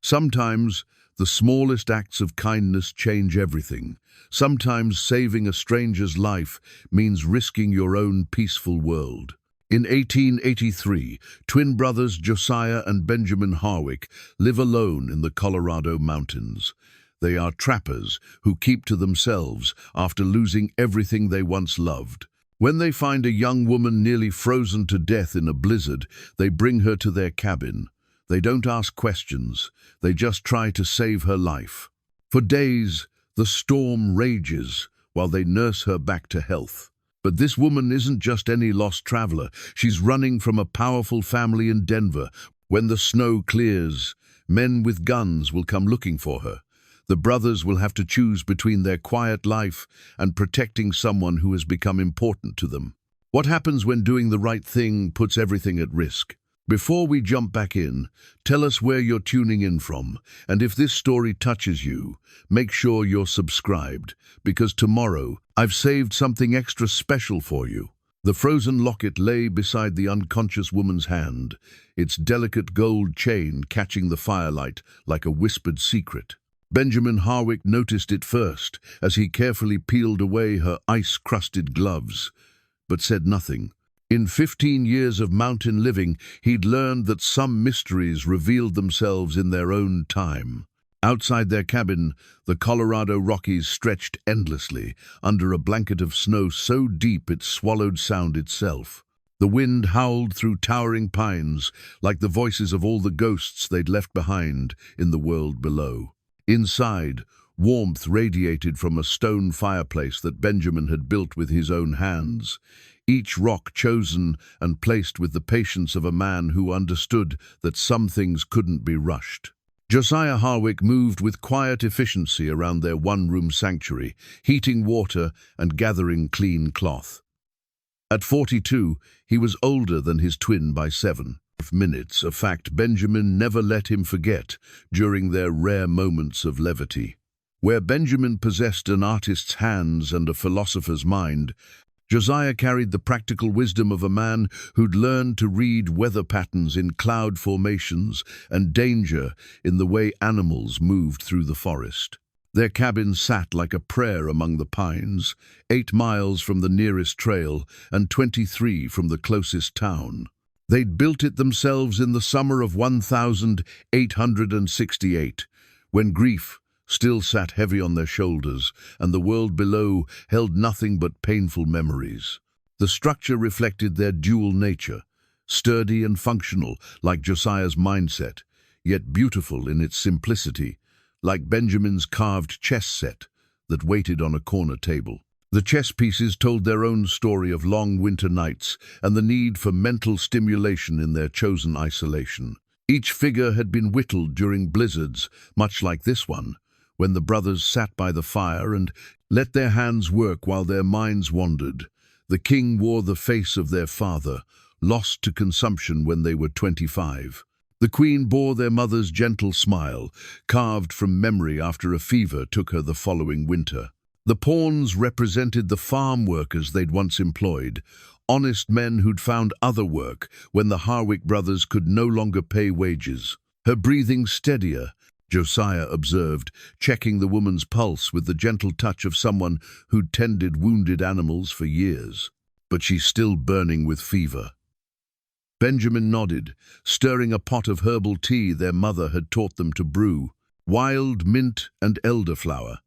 Sometimes the smallest acts of kindness change everything. Sometimes saving a stranger's life means risking your own peaceful world. In 1883, twin brothers Josiah and Benjamin Harwick live alone in the Colorado mountains. They are trappers who keep to themselves after losing everything they once loved. When they find a young woman nearly frozen to death in a blizzard, they bring her to their cabin. They don't ask questions, they just try to save her life. For days, the storm rages while they nurse her back to health. But this woman isn't just any lost traveler. She's running from a powerful family in Denver. When the snow clears, men with guns will come looking for her. The brothers will have to choose between their quiet life and protecting someone who has become important to them. What happens when doing the right thing puts everything at risk? Before we jump back in, tell us where you're tuning in from, and if this story touches you, make sure you're subscribed, because tomorrow I've saved something extra special for you. The frozen locket lay beside the unconscious woman's hand, its delicate gold chain catching the firelight like a whispered secret. Benjamin Harwick noticed it first as he carefully peeled away her ice-crusted gloves, but said nothing. In 15 years of mountain living, he'd learned that some mysteries revealed themselves in their own time. Outside their cabin, the Colorado Rockies stretched endlessly, under a blanket of snow so deep it swallowed sound itself. The wind howled through towering pines, like the voices of all the ghosts they'd left behind in the world below. Inside, warmth radiated from a stone fireplace that Benjamin had built with his own hands, each rock chosen and placed with the patience of a man who understood that some things couldn't be rushed. Josiah Harwick moved with quiet efficiency around their one-room sanctuary, heating water and gathering clean cloth. At 42, he was older than his twin by 7 minutes, a fact Benjamin never let him forget during their rare moments of levity. Where Benjamin possessed an artist's hands and a philosopher's mind, Josiah carried the practical wisdom of a man who'd learned to read weather patterns in cloud formations and danger in the way animals moved through the forest. Their cabin sat like a prayer among the pines, 8 miles from the nearest trail and 23 from the closest town. They'd built it themselves in the summer of 1868, when grief still sat heavy on their shoulders, and the world below held nothing but painful memories. The structure reflected their dual nature, sturdy and functional, like Josiah's mindset, yet beautiful in its simplicity, like Benjamin's carved chess set that waited on a corner table. The chess pieces told their own story of long winter nights and the need for mental stimulation in their chosen isolation. Each figure had been whittled during blizzards, much like this one, when the brothers sat by the fire and let their hands work while their minds wandered. The king wore the face of their father, lost to consumption when they were 25. The queen bore their mother's gentle smile, carved from memory after a fever took her the following winter. The pawns represented the farm workers they'd once employed, honest men who'd found other work when the Harwick brothers could no longer pay wages. Her breathing steadier, Josiah observed, checking the woman's pulse with the gentle touch of someone who'd tended wounded animals for years. But she's still burning with fever. Benjamin nodded, stirring a pot of herbal tea their mother had taught them to brew. Wild mint and elderflower,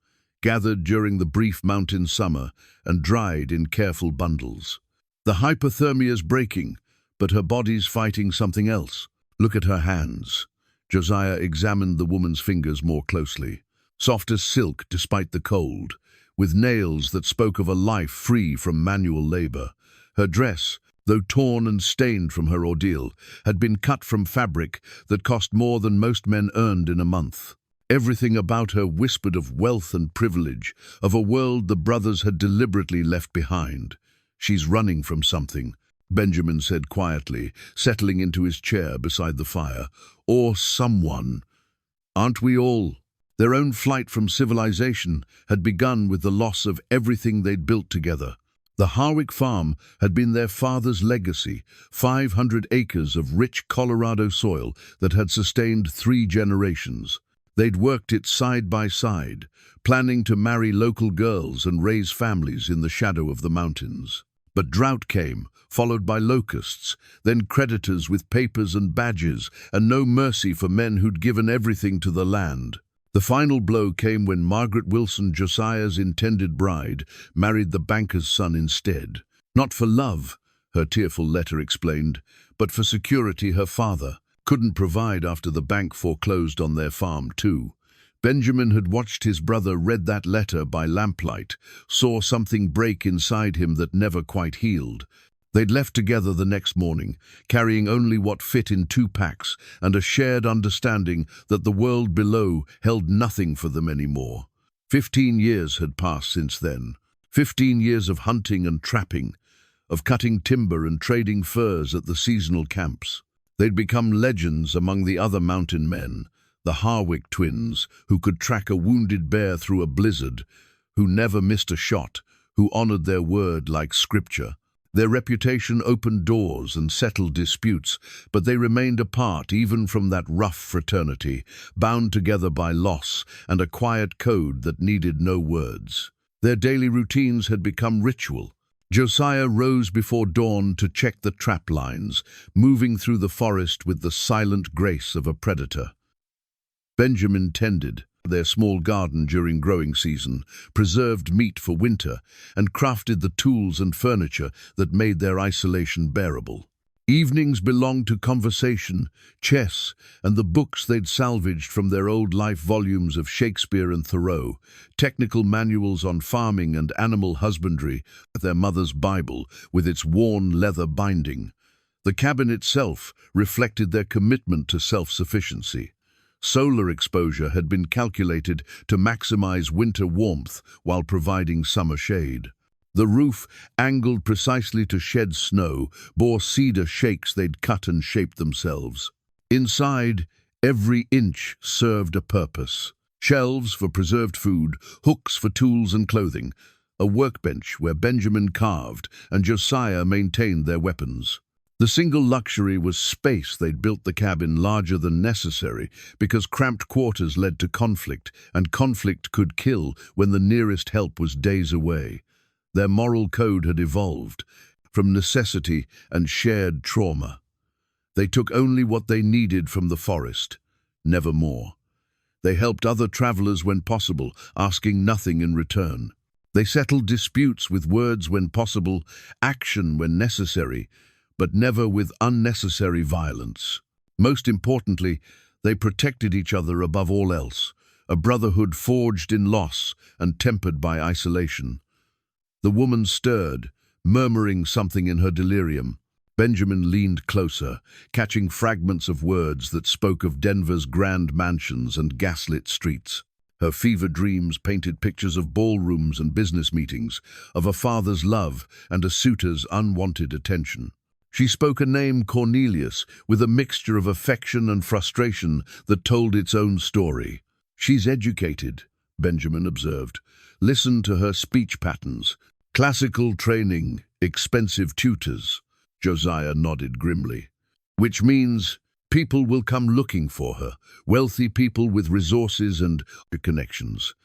gathered during the brief mountain summer and dried in careful bundles. The hypothermia's breaking, but her body's fighting something else. Look at her hands. Josiah examined the woman's fingers more closely. Soft as silk despite the cold, with nails that spoke of a life free from manual labor. Her dress, though torn and stained from her ordeal, had been cut from fabric that cost more than most men earned in a month. Everything about her whispered of wealth and privilege, of a world the brothers had deliberately left behind. She's running from something, Benjamin said quietly, settling into his chair beside the fire. Or someone. Aren't we all? Their own flight from civilization had begun with the loss of everything they'd built together. The Harwick farm had been their father's legacy, 500 acres of rich Colorado soil that had sustained 3 generations. They'd worked it side by side, planning to marry local girls and raise families in the shadow of the mountains. But drought came, followed by locusts, then creditors with papers and badges, and no mercy for men who'd given everything to the land. The final blow came when Margaret Wilson, Josiah's intended bride, married the banker's son instead. Not for love, her tearful letter explained, but for security her father couldn't provide after the bank foreclosed on their farm too. Benjamin had watched his brother read that letter by lamplight, saw something break inside him that never quite healed. They'd left together the next morning, carrying only what fit in 2 packs and a shared understanding that the world below held nothing for them anymore. 15 years had passed since then. 15 years of hunting and trapping, of cutting timber and trading furs at the seasonal camps. They'd become legends among the other mountain men, the Harwick twins, who could track a wounded bear through a blizzard, who never missed a shot, who honored their word like scripture. Their reputation opened doors and settled disputes, but they remained apart even from that rough fraternity, bound together by loss and a quiet code that needed no words. Their daily routines had become ritual. Josiah rose before dawn to check the trap lines, moving through the forest with the silent grace of a predator. Benjamin tended their small garden during growing season, preserved meat for winter, and crafted the tools and furniture that made their isolation bearable. Evenings belonged to conversation, chess, and the books they'd salvaged from their old life volumes of Shakespeare and Thoreau, technical manuals on farming and animal husbandry, their mother's Bible with its worn leather binding. The cabin itself reflected their commitment to self-sufficiency. Solar exposure had been calculated to maximize winter warmth while providing summer shade. The roof, angled precisely to shed snow, bore cedar shakes they'd cut and shaped themselves. Inside, every inch served a purpose. Shelves for preserved food, hooks for tools and clothing, a workbench where Benjamin carved and Josiah maintained their weapons. The single luxury was space. They'd built the cabin larger than necessary because cramped quarters led to conflict, and conflict could kill when the nearest help was days away. Their moral code had evolved from necessity and shared trauma. They took only what they needed from the forest, never more. They helped other travelers when possible, asking nothing in return. They settled disputes with words when possible, action when necessary, but never with unnecessary violence. Most importantly, they protected each other above all else, a brotherhood forged in loss and tempered by isolation. The woman stirred, murmuring something in her delirium. Benjamin leaned closer, catching fragments of words that spoke of Denver's grand mansions and gaslit streets. Her fever dreams painted pictures of ballrooms and business meetings, of a father's love and a suitor's unwanted attention. She spoke a name, Cornelius, with a mixture of affection and frustration that told its own story. "She's educated," Benjamin observed. "Listen to her speech patterns. Classical training, expensive tutors." Josiah nodded grimly. "Which means people will come looking for her, wealthy people with resources and connections."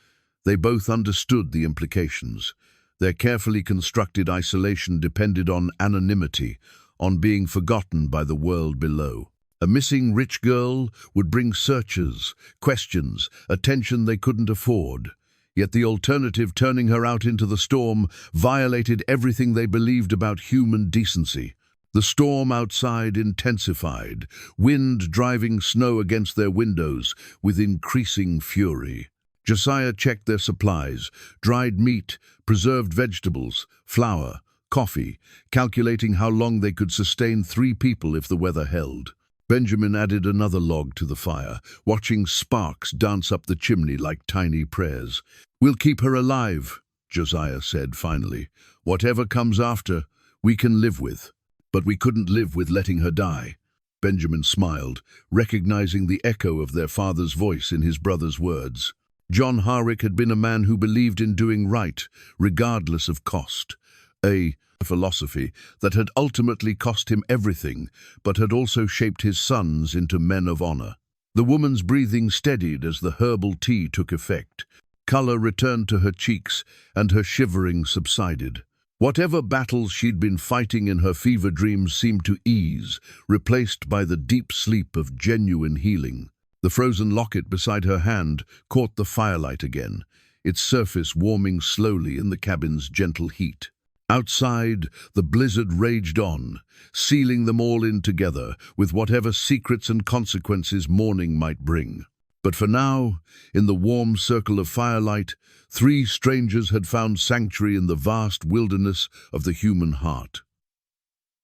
They both understood the implications. Their carefully constructed isolation depended on anonymity, on being forgotten by the world below. A missing rich girl would bring searches, questions, attention they couldn't afford. Yet the alternative, turning her out into the storm, violated everything they believed about human decency. The storm outside intensified, wind driving snow against their windows with increasing fury. Josiah checked their supplies, dried meat, preserved vegetables, flour, coffee, calculating how long they could sustain 3 people if the weather held. Benjamin added another log to the fire, watching sparks dance up the chimney like tiny prayers. "We'll keep her alive," Josiah said finally. "Whatever comes after, we can live with." "But we couldn't live with letting her die." Benjamin smiled, recognizing the echo of their father's voice in his brother's words. John Harwick had been a man who believed in doing right, regardless of cost. A philosophy that had ultimately cost him everything, but had also shaped his sons into men of honor. The woman's breathing steadied as the herbal tea took effect. Color returned to her cheeks, and her shivering subsided. Whatever battles she'd been fighting in her fever dreams seemed to ease, replaced by the deep sleep of genuine healing. The frozen locket beside her hand caught the firelight again, its surface warming slowly in the cabin's gentle heat. Outside, the blizzard raged on, sealing them all in together with whatever secrets and consequences morning might bring. But for now, in the warm circle of firelight, three strangers had found sanctuary in the vast wilderness of the human heart.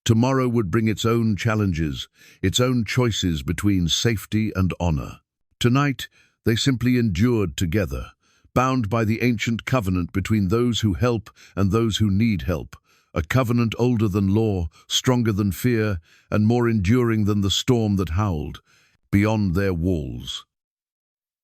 Tomorrow would bring its own challenges, its own choices between safety and honor. Tonight, they simply endured together, bound by the ancient covenant between those who help and those who need help, a covenant older than law, stronger than fear, and more enduring than the storm that howled beyond their walls.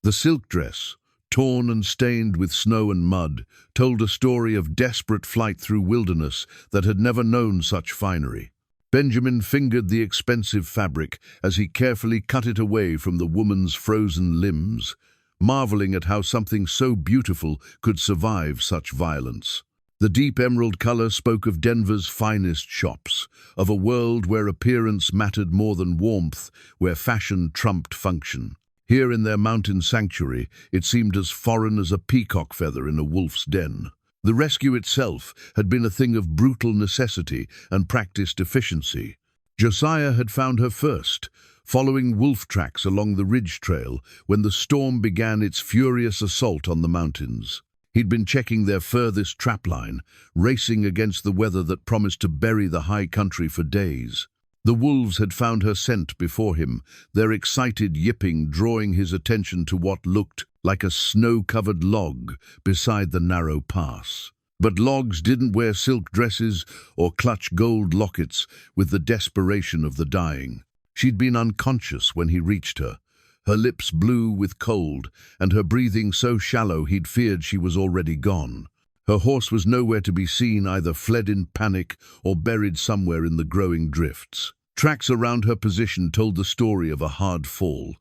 The silk dress, torn and stained with snow and mud, told a story of desperate flight through wilderness that had never known such finery. Benjamin fingered the expensive fabric as he carefully cut it away from the woman's frozen limbs, marveling at how something so beautiful could survive such violence. The deep emerald color spoke of Denver's finest shops, of a world where appearance mattered more than warmth, where fashion trumped function. Here in their mountain sanctuary, it seemed as foreign as a peacock feather in a wolf's den. The rescue itself had been a thing of brutal necessity and practiced efficiency. Josiah had found her first, following wolf tracks along the ridge trail when the storm began its furious assault on the mountains. He'd been checking their furthest trapline, racing against the weather that promised to bury the high country for days. The wolves had found her scent before him, their excited yipping drawing his attention to what looked like a snow-covered log beside the narrow pass. But logs didn't wear silk dresses or clutch gold lockets with the desperation of the dying. She'd been unconscious when he reached her, her lips blue with cold, and her breathing so shallow he'd feared she was already gone. Her horse was nowhere to be seen, either fled in panic or buried somewhere in the growing drifts. Tracks around her position told the story of a hard fall,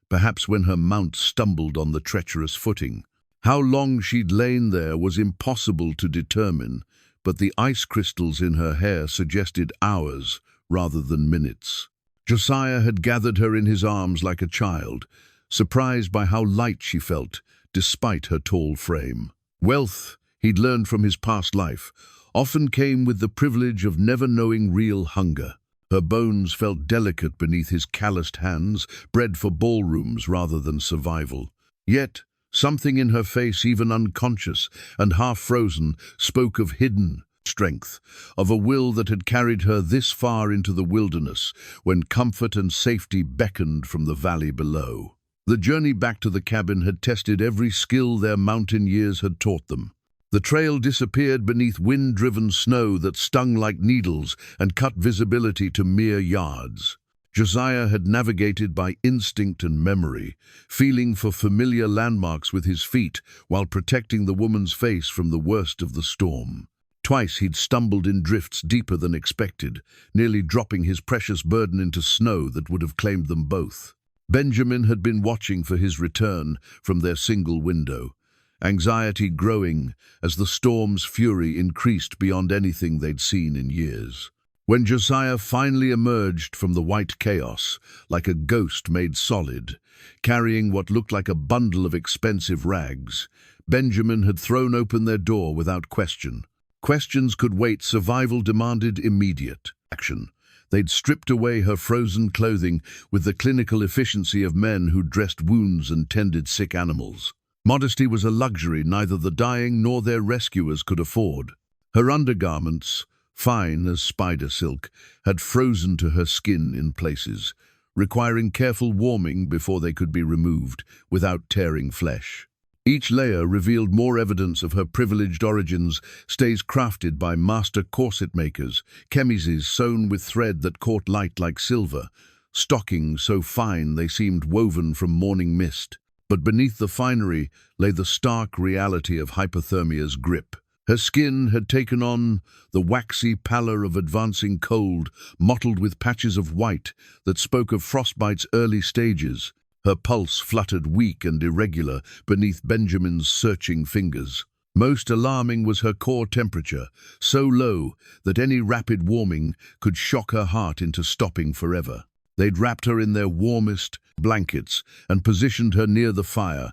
perhaps when her mount stumbled on the treacherous footing. How long she'd lain there was impossible to determine, but the ice crystals in her hair suggested hours rather than minutes. Josiah had gathered her in his arms like a child, surprised by how light she felt, despite her tall frame. Wealth, he'd learned from his past life, often came with the privilege of never knowing real hunger. Her bones felt delicate beneath his calloused hands, bred for ballrooms rather than survival. Yet, something in her face, even unconscious and half-frozen, spoke of hidden strength, of a will that had carried her this far into the wilderness when comfort and safety beckoned from the valley below. The journey back to the cabin had tested every skill their mountain years had taught them. The trail disappeared beneath wind-driven snow that stung like needles and cut visibility to mere yards. Josiah had navigated by instinct and memory, feeling for familiar landmarks with his feet while protecting the woman's face from the worst of the storm. Twice he'd stumbled in drifts deeper than expected, nearly dropping his precious burden into snow that would have claimed them both. Benjamin had been watching for his return from their single window, anxiety growing as the storm's fury increased beyond anything they'd seen in years. When Josiah finally emerged from the white chaos, like a ghost made solid, carrying what looked like a bundle of expensive rags, Benjamin had thrown open their door without question. Questions could wait, survival demanded immediate action. They'd stripped away her frozen clothing with the clinical efficiency of men who dressed wounds and tended sick animals. Modesty was a luxury neither the dying nor their rescuers could afford. Her undergarments, fine as spider silk, had frozen to her skin in places, requiring careful warming before they could be removed without tearing flesh. Each layer revealed more evidence of her privileged origins, stays crafted by master corset makers, chemises sewn with thread that caught light like silver, stockings so fine they seemed woven from morning mist. But beneath the finery lay the stark reality of hypothermia's grip. Her skin had taken on the waxy pallor of advancing cold, mottled with patches of white that spoke of frostbite's early stages. Her pulse fluttered weak and irregular beneath Benjamin's searching fingers. Most alarming was her core temperature, so low that any rapid warming could shock her heart into stopping forever. They'd wrapped her in their warmest blankets and positioned her near the fire,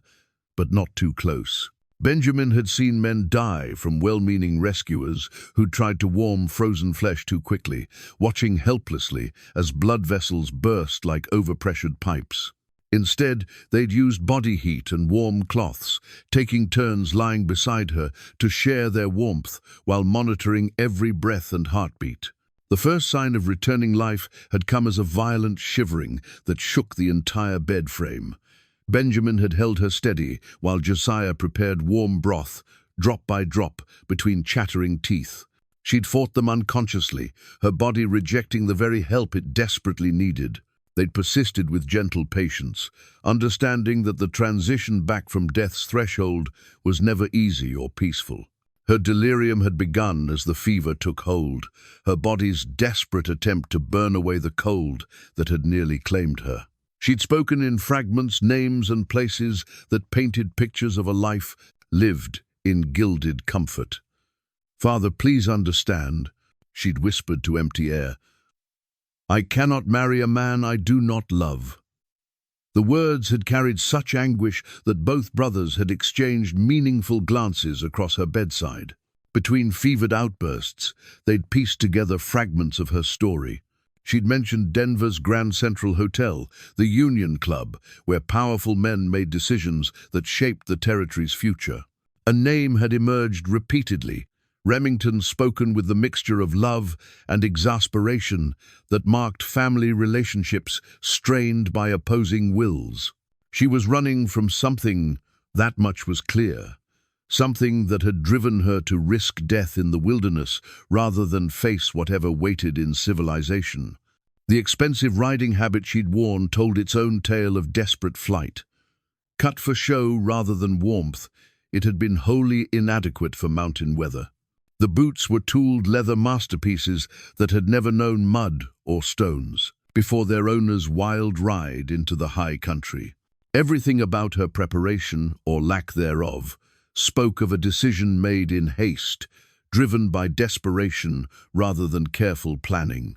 but not too close. Benjamin had seen men die from well-meaning rescuers who'd tried to warm frozen flesh too quickly, watching helplessly as blood vessels burst like overpressured pipes. Instead, they'd used body heat and warm cloths, taking turns lying beside her to share their warmth while monitoring every breath and heartbeat. The first sign of returning life had come as a violent shivering that shook the entire bed frame. Benjamin had held her steady while Josiah prepared warm broth, drop by drop, between chattering teeth. She'd fought them unconsciously, her body rejecting the very help it desperately needed. They'd persisted with gentle patience, understanding that the transition back from death's threshold was never easy or peaceful. Her delirium had begun as the fever took hold, her body's desperate attempt to burn away the cold that had nearly claimed her. She'd spoken in fragments, names and places that painted pictures of a life lived in gilded comfort. "Father, please understand," she'd whispered to empty air. "I cannot marry a man I do not love." The words had carried such anguish that both brothers had exchanged meaningful glances across her bedside. Between fevered outbursts, they'd pieced together fragments of her story. She'd mentioned Denver's Grand Central Hotel, the Union Club, where powerful men made decisions that shaped the territory's future. A name had emerged repeatedly, Remington, spoken with the mixture of love and exasperation that marked family relationships strained by opposing wills. She was running from something, that much was clear. Something that had driven her to risk death in the wilderness rather than face whatever waited in civilization. The expensive riding habit she'd worn told its own tale of desperate flight. Cut for show rather than warmth, it had been wholly inadequate for mountain weather. The boots were tooled leather masterpieces that had never known mud or stones before their owner's wild ride into the high country. Everything about her preparation, or lack thereof, spoke of a decision made in haste, driven by desperation rather than careful planning.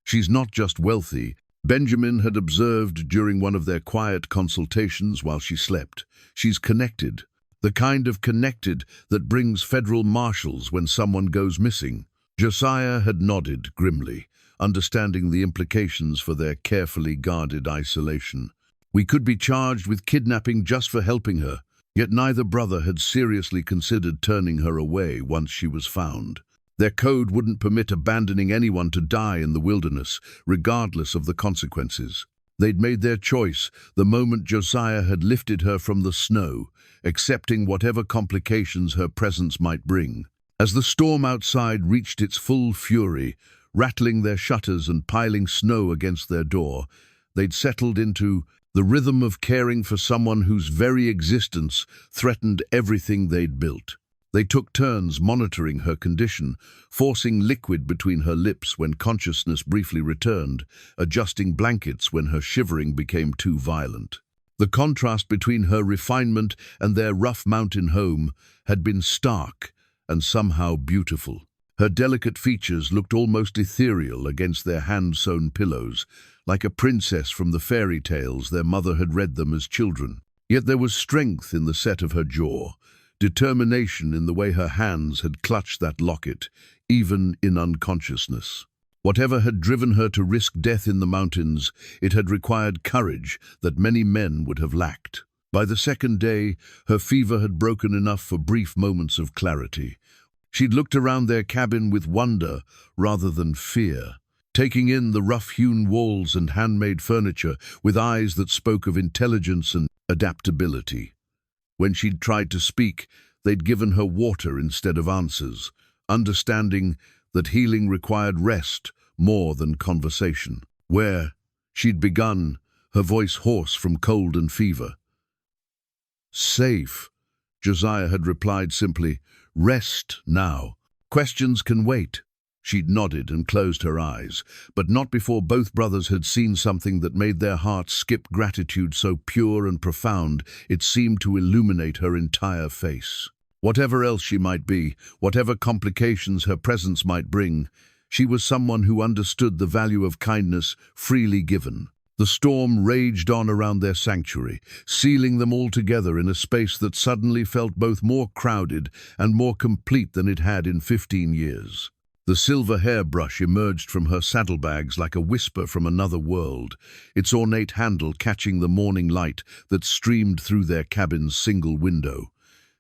"She's not just wealthy," Benjamin had observed during one of their quiet consultations while she slept. "She's connected. The kind of connected that brings federal marshals when someone goes missing." Josiah had nodded grimly, understanding the implications for their carefully guarded isolation. "We could be charged with kidnapping just for helping her." Yet neither brother had seriously considered turning her away once she was found. Their code wouldn't permit abandoning anyone to die in the wilderness, regardless of the consequences. They'd made their choice the moment Josiah had lifted her from the snow, accepting whatever complications her presence might bring. As the storm outside reached its full fury, rattling their shutters and piling snow against their door, they'd settled into the rhythm of caring for someone whose very existence threatened everything they'd built. They took turns monitoring her condition, forcing liquid between her lips when consciousness briefly returned, adjusting blankets when her shivering became too violent. The contrast between her refinement and their rough mountain home had been stark and somehow beautiful. Her delicate features looked almost ethereal against their hand-sewn pillows, like a princess from the fairy tales their mother had read them as children. Yet there was strength in the set of her jaw, determination in the way her hands had clutched that locket, even in unconsciousness. Whatever had driven her to risk death in the mountains, it had required courage that many men would have lacked. By the second day, her fever had broken enough for brief moments of clarity. She'd looked around their cabin with wonder rather than fear, taking in the rough-hewn walls and handmade furniture with eyes that spoke of intelligence and adaptability. When she'd tried to speak, they'd given her water instead of answers, understanding that healing required rest more than conversation. Where she'd begun, her voice hoarse from cold and fever. "Safe," Josiah had replied simply, "Rest now. Questions can wait." She'd nodded and closed her eyes, but not before both brothers had seen something that made their hearts skip gratitude so pure and profound it seemed to illuminate her entire face. Whatever else she might be, whatever complications her presence might bring, she was someone who understood the value of kindness freely given. The storm raged on around their sanctuary, sealing them all together in a space that suddenly felt both more crowded and more complete than it had in 15 years. The silver hairbrush emerged from her saddlebags like a whisper from another world, its ornate handle catching the morning light that streamed through their cabin's single window.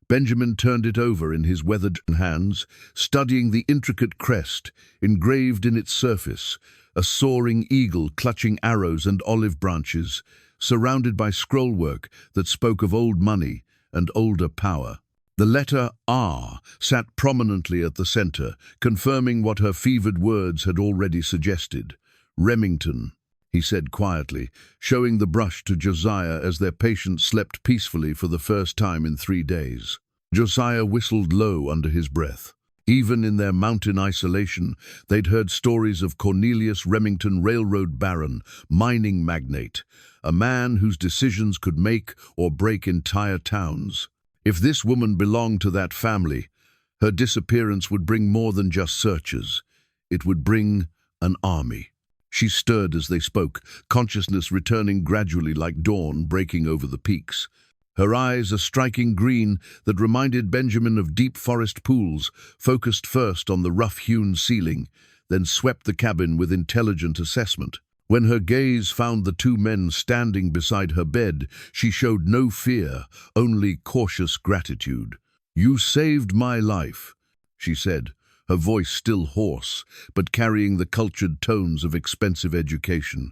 Benjamin turned it over in his weathered hands, studying the intricate crest, engraved in its surface, a soaring eagle clutching arrows and olive branches, surrounded by scrollwork that spoke of old money and older power. The letter R sat prominently at the center, confirming what her fevered words had already suggested. "Remington," he said quietly, showing the brush to Josiah as their patient slept peacefully for the first time in 3 days. Josiah whistled low under his breath. Even in their mountain isolation, they'd heard stories of Cornelius Remington, railroad baron, mining magnate, a man whose decisions could make or break entire towns. If this woman belonged to that family, her disappearance would bring more than just searchers. It would bring an army. She stirred as they spoke, consciousness returning gradually like dawn breaking over the peaks. Her eyes a striking green that reminded Benjamin of deep forest pools, focused first on the rough-hewn ceiling, then swept the cabin with intelligent assessment. When her gaze found the 2 men standing beside her bed, she showed no fear, only cautious gratitude. "You saved my life," she said, her voice still hoarse, but carrying the cultured tones of expensive education.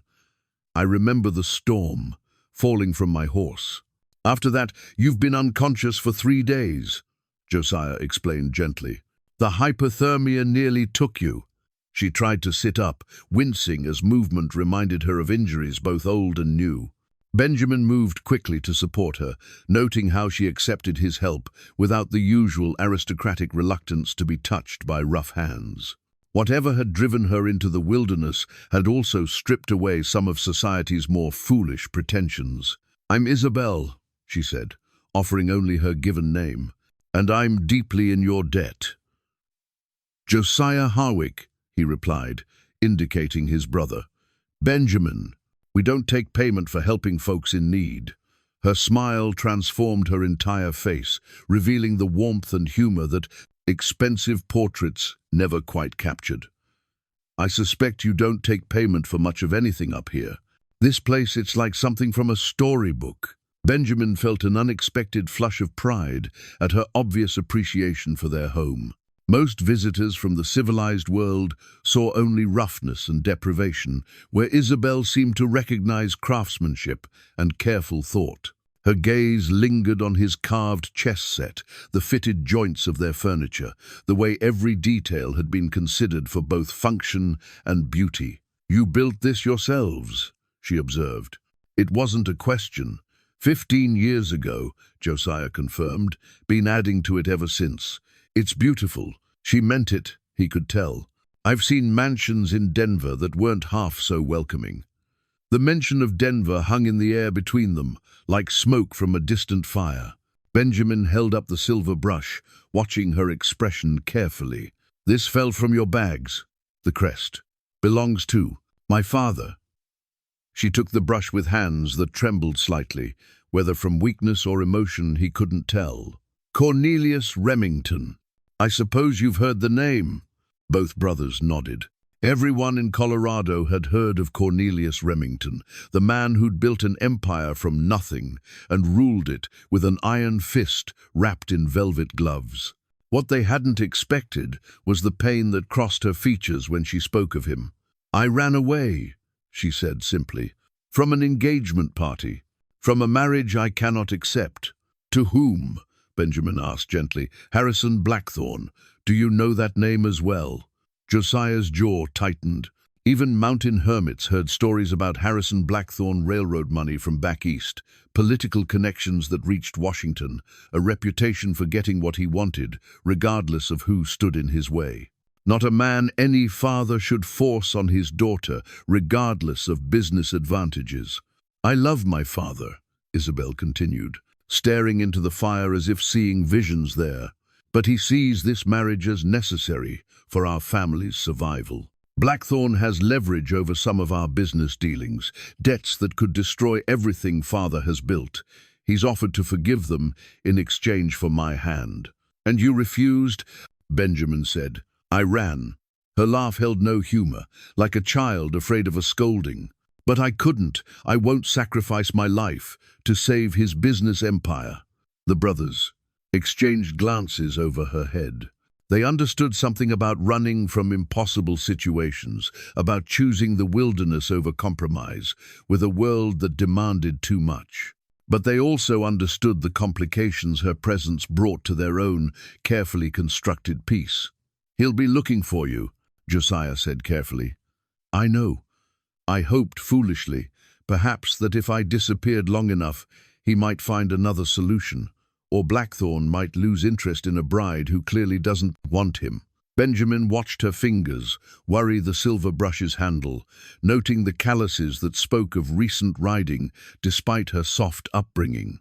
"I remember the storm, falling from my horse. After that, you've been unconscious for 3 days, Josiah explained gently. "The hypothermia nearly took you." She tried to sit up, wincing as movement reminded her of injuries both old and new. Benjamin moved quickly to support her, noting how she accepted his help without the usual aristocratic reluctance to be touched by rough hands. Whatever had driven her into the wilderness had also stripped away some of society's more foolish pretensions. "I'm Isabel," she said, offering only her given name, "and I'm deeply in your debt." "Josiah Harwick," he replied, indicating his brother. "Benjamin, we don't take payment for helping folks in need." Her smile transformed her entire face, revealing the warmth and humor that expensive portraits never quite captured. "I suspect you don't take payment for much of anything up here. This place, it's like something from a storybook." Benjamin felt an unexpected flush of pride at her obvious appreciation for their home. Most visitors from the civilized world saw only roughness and deprivation, where Isabel seemed to recognize craftsmanship and careful thought. Her gaze lingered on his carved chess set, the fitted joints of their furniture, the way every detail had been considered for both function and beauty. "You built this yourselves," she observed. "It wasn't a question. 15 years ago," Josiah confirmed, "been adding to it ever since. It's beautiful." She meant it, he could tell. "I've seen mansions in Denver that weren't half so welcoming." The mention of Denver hung in the air between them, like smoke from a distant fire. Benjamin held up the silver brush, watching her expression carefully. "This fell from your bags. The crest belongs to my father." She took the brush with hands that trembled slightly, whether from weakness or emotion he couldn't tell. "Cornelius Remington. I suppose you've heard the name." Both brothers nodded. Everyone in Colorado had heard of Cornelius Remington, the man who'd built an empire from nothing and ruled it with an iron fist wrapped in velvet gloves. What they hadn't expected was the pain that crossed her features when she spoke of him. "I ran away," she said simply, "from an engagement party, from a marriage I cannot accept." "To whom?" Benjamin asked gently. "Harrison Blackthorne. Do you know that name as well?" Josiah's jaw tightened. Even mountain hermits heard stories about Harrison Blackthorne railroad money from back east, political connections that reached Washington, a reputation for getting what he wanted, regardless of who stood in his way. Not a man any father should force on his daughter, regardless of business advantages. "I love my father," Isabel continued, staring into the fire as if seeing visions there. "But he sees this marriage as necessary for our family's survival. Blackthorne has leverage over some of our business dealings, debts that could destroy everything father has built. He's offered to forgive them in exchange for my hand." "And you refused?" Benjamin said. "I ran." Her laugh held no humor, like a child afraid of a scolding. "But I couldn't. I won't sacrifice my life to save his business empire." The brothers exchanged glances over her head. They understood something about running from impossible situations, about choosing the wilderness over compromise, with a world that demanded too much. But they also understood the complications her presence brought to their own carefully constructed peace. "He'll be looking for you," Josiah said carefully. "I know. I hoped foolishly, perhaps that if I disappeared long enough, he might find another solution. Or Blackthorne might lose interest in a bride who clearly doesn't want him." Benjamin watched her fingers worry the silver brush's handle, noting the calluses that spoke of recent riding despite her soft upbringing.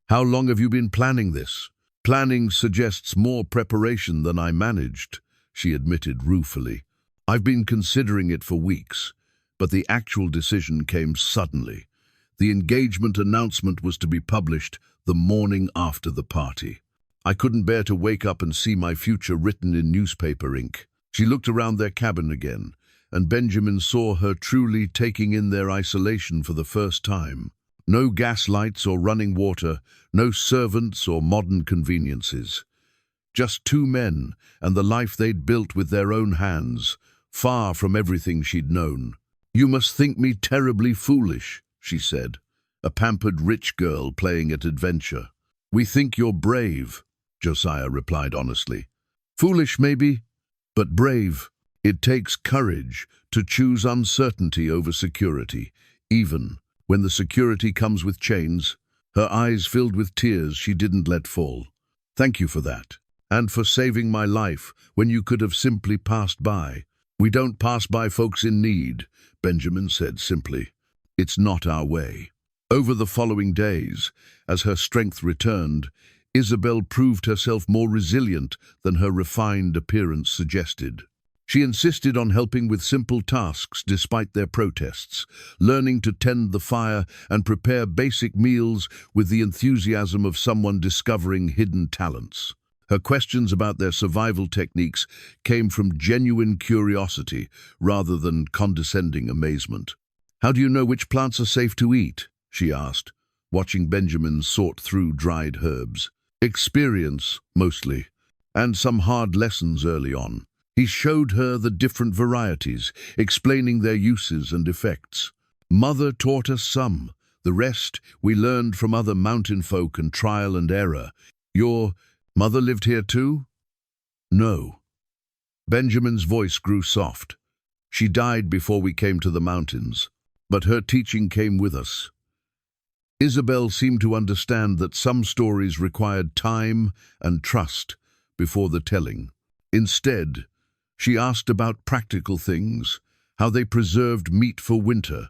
"How long have you been planning this?" "Planning suggests more preparation than I managed," she admitted ruefully. "I've been considering it for weeks, but the actual decision came suddenly. The engagement announcement was to be published the morning after the party. I couldn't bear to wake up and see my future written in newspaper ink." She looked around their cabin again, and Benjamin saw her truly taking in their isolation for the first time. No gas lights or running water, no servants or modern conveniences. Just two men and the life they'd built with their own hands, far from everything she'd known. "You must think me terribly foolish," she said, a pampered rich girl playing at adventure. "We think you're brave," Josiah replied honestly. "Foolish maybe, but brave. It takes courage to choose uncertainty over security, even when the security comes with chains." Her eyes filled with tears she didn't let fall. "Thank you for that, and for saving my life when you could have simply passed by." "We don't pass by folks in need," Benjamin said simply. "It's not our way." Over the following days, as her strength returned, Isabel proved herself more resilient than her refined appearance suggested. She insisted on helping with simple tasks despite their protests, learning to tend the fire and prepare basic meals with the enthusiasm of someone discovering hidden talents. Her questions about their survival techniques came from genuine curiosity rather than condescending amazement. "How do you know which plants are safe to eat?" she asked, watching Benjamin sort through dried herbs. "Experience, mostly, and some hard lessons early on." He showed her the different varieties, explaining their uses and effects. "Mother taught us some. The rest we learned from other mountain folk and trial and error. Your mother lived here too?" "No." Benjamin's voice grew soft. "She died before we came to the mountains, but her teaching came with us." Isabel seemed to understand that some stories required time and trust before the telling. Instead, she asked about practical things, how they preserved meat for winter,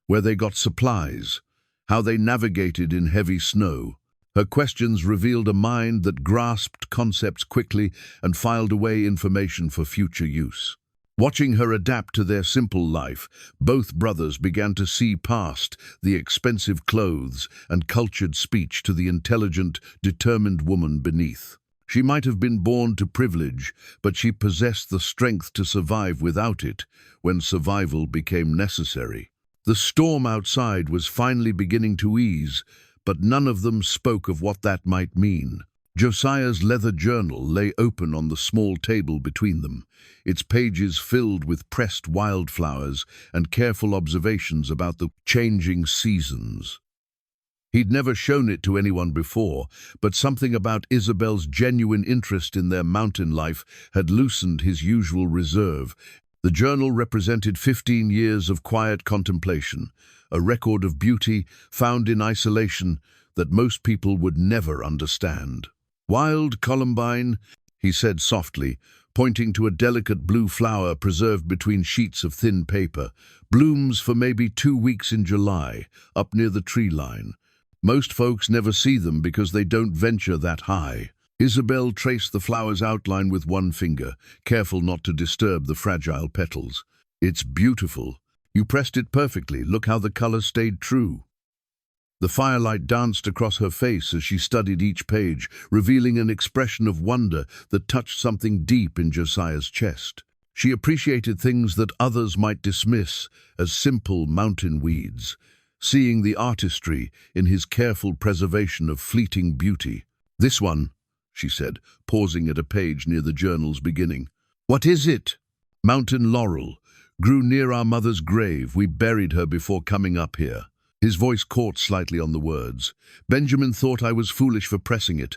where they got supplies, how they navigated in heavy snow. Her questions revealed a mind that grasped concepts quickly and filed away information for future use. Watching her adapt to their simple life, both brothers began to see past the expensive clothes and cultured speech to the intelligent, determined woman beneath. She might have been born to privilege, but she possessed the strength to survive without it when survival became necessary. The storm outside was finally beginning to ease, but none of them spoke of what that might mean. Josiah's leather journal lay open on the small table between them, its pages filled with pressed wildflowers and careful observations about the changing seasons. He'd never shown it to anyone before, but something about Isabel's genuine interest in their mountain life had loosened his usual reserve. The journal represented 15 years of quiet contemplation, a record of beauty found in isolation that most people would never understand. "Wild columbine," he said softly, pointing to a delicate blue flower preserved between sheets of thin paper, "blooms for maybe 2 weeks in July, up near the tree line. Most folks never see them because they don't venture that high." Isabel traced the flower's outline with one finger, careful not to disturb the fragile petals. "It's beautiful. You pressed it perfectly. Look how the color stayed true." The firelight danced across her face as she studied each page, revealing an expression of wonder that touched something deep in Josiah's chest. She appreciated things that others might dismiss as simple mountain weeds, seeing the artistry in his careful preservation of fleeting beauty. "This one," she said, pausing at a page near the journal's beginning. "What is it?" "Mountain laurel. Grew near our mother's grave. We buried her before coming up here." His voice caught slightly on the words. "Benjamin thought I was foolish for pressing it,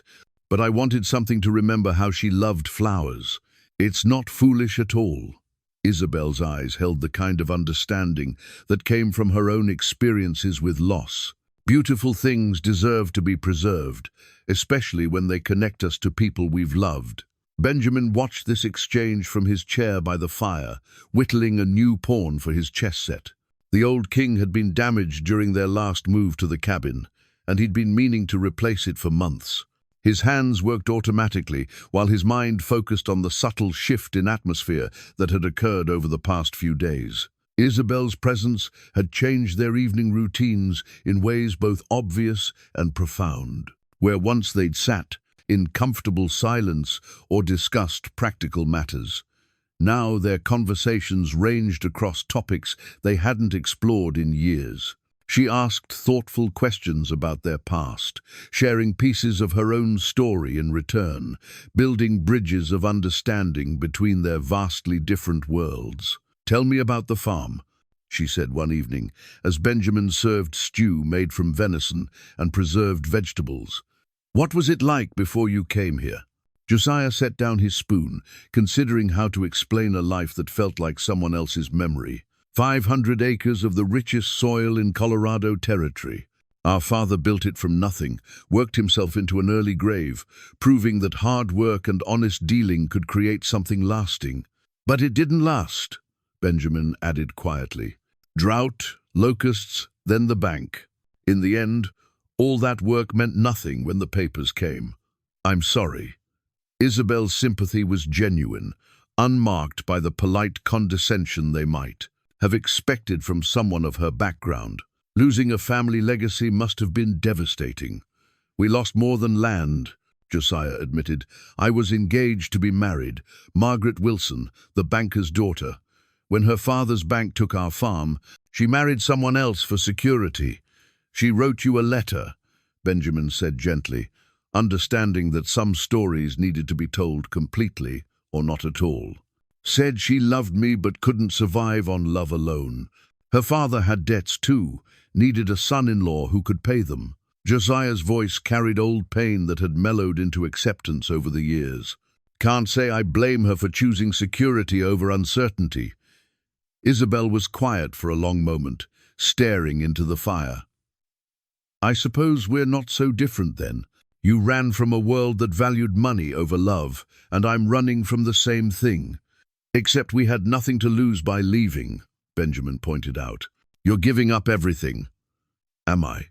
but I wanted something to remember how she loved flowers. It's not foolish at all." Isabel's eyes held the kind of understanding that came from her own experiences with loss. Beautiful things deserve to be preserved, especially when they connect us to people we've loved. Benjamin watched this exchange from his chair by the fire, whittling a new pawn for his chess set. The old king had been damaged during their last move to the cabin, and he'd been meaning to replace it for months. His hands worked automatically, while his mind focused on the subtle shift in atmosphere that had occurred over the past few days. Isabel's presence had changed their evening routines in ways both obvious and profound. Where once they'd sat in comfortable silence or discussed practical matters, now their conversations ranged across topics they hadn't explored in years. She asked thoughtful questions about their past, sharing pieces of her own story in return, building bridges of understanding between their vastly different worlds. "Tell me about the farm," she said one evening, as Benjamin served stew made from venison and preserved vegetables. "What was it like before you came here?" Josiah set down his spoon, considering how to explain a life that felt like someone else's memory. 500 acres of the richest soil in Colorado Territory. Our father built it from nothing, worked himself into an early grave, proving that hard work and honest dealing could create something lasting. But it didn't last," Benjamin added quietly. "Drought, locusts, then the bank. In the end, all that work meant nothing when the papers came. I'm sorry." Isabel's sympathy was genuine, unmarked by the polite condescension they might have expected from someone of her background. Losing a family legacy must have been devastating. "We lost more than land," Josiah admitted. "I was engaged to be married, Margaret Wilson, the banker's daughter. When her father's bank took our farm, she married someone else for security. She wrote you a letter," Benjamin said gently, understanding that some stories needed to be told completely or not at all. "Said she loved me but couldn't survive on love alone. Her father had debts too, needed a son-in-law who could pay them." Josiah's voice carried old pain that had mellowed into acceptance over the years. "Can't say I blame her for choosing security over uncertainty." Isabel was quiet for a long moment, staring into the fire. "I suppose we're not so different then. You ran from a world that valued money over love, and I'm running from the same thing. Except we had nothing to lose by leaving," Benjamin pointed out. "You're giving up everything." "Am I?"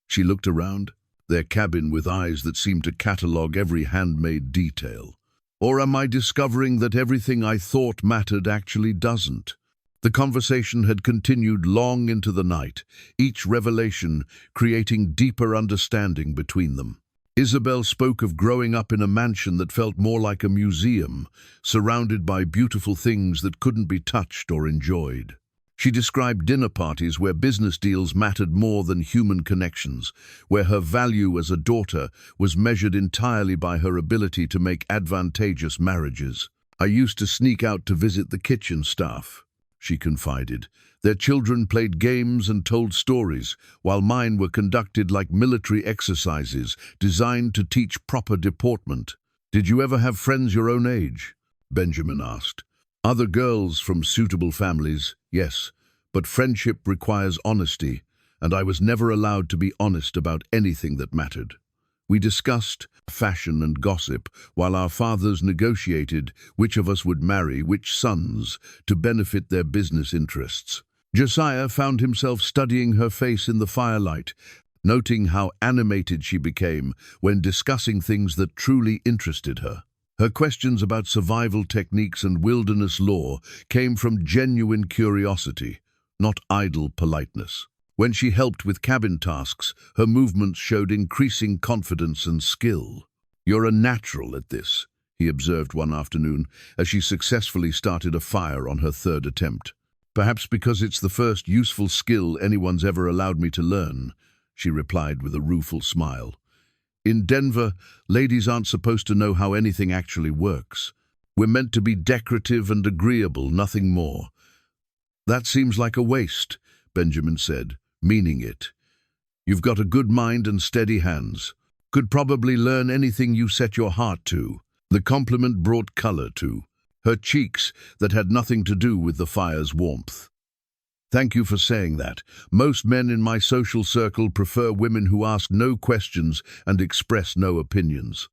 She looked around, their cabin with eyes that seemed to catalogue every handmade detail. "Or am I discovering that everything I thought mattered actually doesn't?" The conversation had continued long into the night, each revelation creating deeper understanding between them. Isabel spoke of growing up in a mansion that felt more like a museum, surrounded by beautiful things that couldn't be touched or enjoyed. She described dinner parties where business deals mattered more than human connections, where her value as a daughter was measured entirely by her ability to make advantageous marriages. "I used to sneak out to visit the kitchen staff," she confided. "Their children played games and told stories, while mine were conducted like military exercises designed to teach proper deportment." "Did you ever have friends your own age?" Benjamin asked. Other girls from suitable families, yes, but friendship requires honesty, and I was never allowed to be honest about anything that mattered. We discussed fashion and gossip while our fathers negotiated which of us would marry which sons to benefit their business interests. Josiah found himself studying her face in the firelight, noting how animated she became when discussing things that truly interested her. Her questions about survival techniques and wilderness lore came from genuine curiosity, not idle politeness. When she helped with cabin tasks, her movements showed increasing confidence and skill. "You're a natural at this," he observed one afternoon as she successfully started a fire on her third attempt. "Perhaps because it's the first useful skill anyone's ever allowed me to learn," she replied with a rueful smile. "In Denver, ladies aren't supposed to know how anything actually works. We're meant to be decorative and agreeable, nothing more." "That seems like a waste," Benjamin said, meaning it. "You've got a good mind and steady hands. Could probably learn anything you set your heart to." The compliment brought color to her cheeks that had nothing to do with the fire's warmth. "Thank you for saying that. Most men in my social circle prefer women who ask no questions and express no opinions."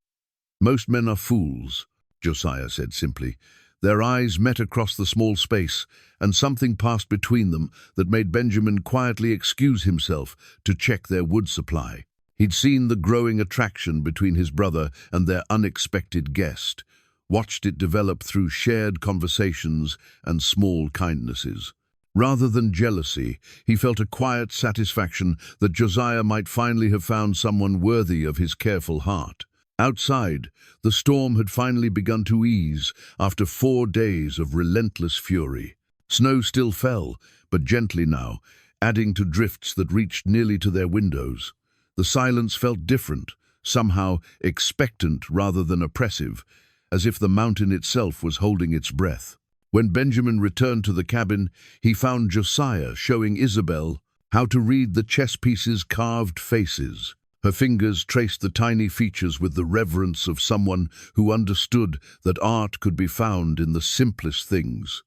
"Most men are fools," Josiah said simply. Their eyes met across the small space, and something passed between them that made Benjamin quietly excuse himself to check their wood supply. He'd seen the growing attraction between his brother and their unexpected guest, watched it develop through shared conversations and small kindnesses. Rather than jealousy, he felt a quiet satisfaction that Josiah might finally have found someone worthy of his careful heart. Outside, the storm had finally begun to ease after 4 days of relentless fury. Snow still fell, but gently now, adding to drifts that reached nearly to their windows. The silence felt different, somehow expectant rather than oppressive, as if the mountain itself was holding its breath. When Benjamin returned to the cabin, he found Josiah showing Isabel how to read the chess pieces' carved faces. Her fingers traced the tiny features with the reverence of someone who understood that art could be found in the simplest things,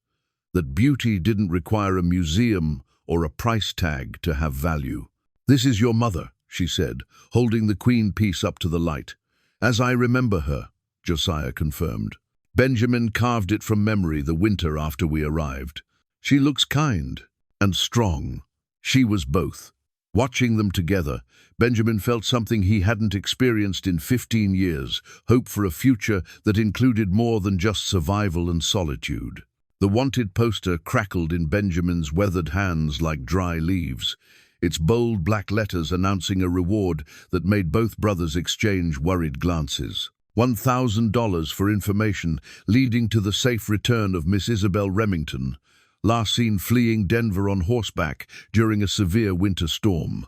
that beauty didn't require a museum or a price tag to have value. "This is your mother," she said, holding the queen piece up to the light. "As I remember her," Josiah confirmed. "Benjamin carved it from memory the winter after we arrived. She looks kind and strong." She was both. Watching them together, Benjamin felt something he hadn't experienced in 15 years, hope for a future that included more than just survival and solitude. The wanted poster crackled in Benjamin's weathered hands like dry leaves, its bold black letters announcing a reward that made both brothers exchange worried glances. $1,000 for information leading to the safe return of Miss Isabel Remington, last seen fleeing Denver on horseback during a severe winter storm.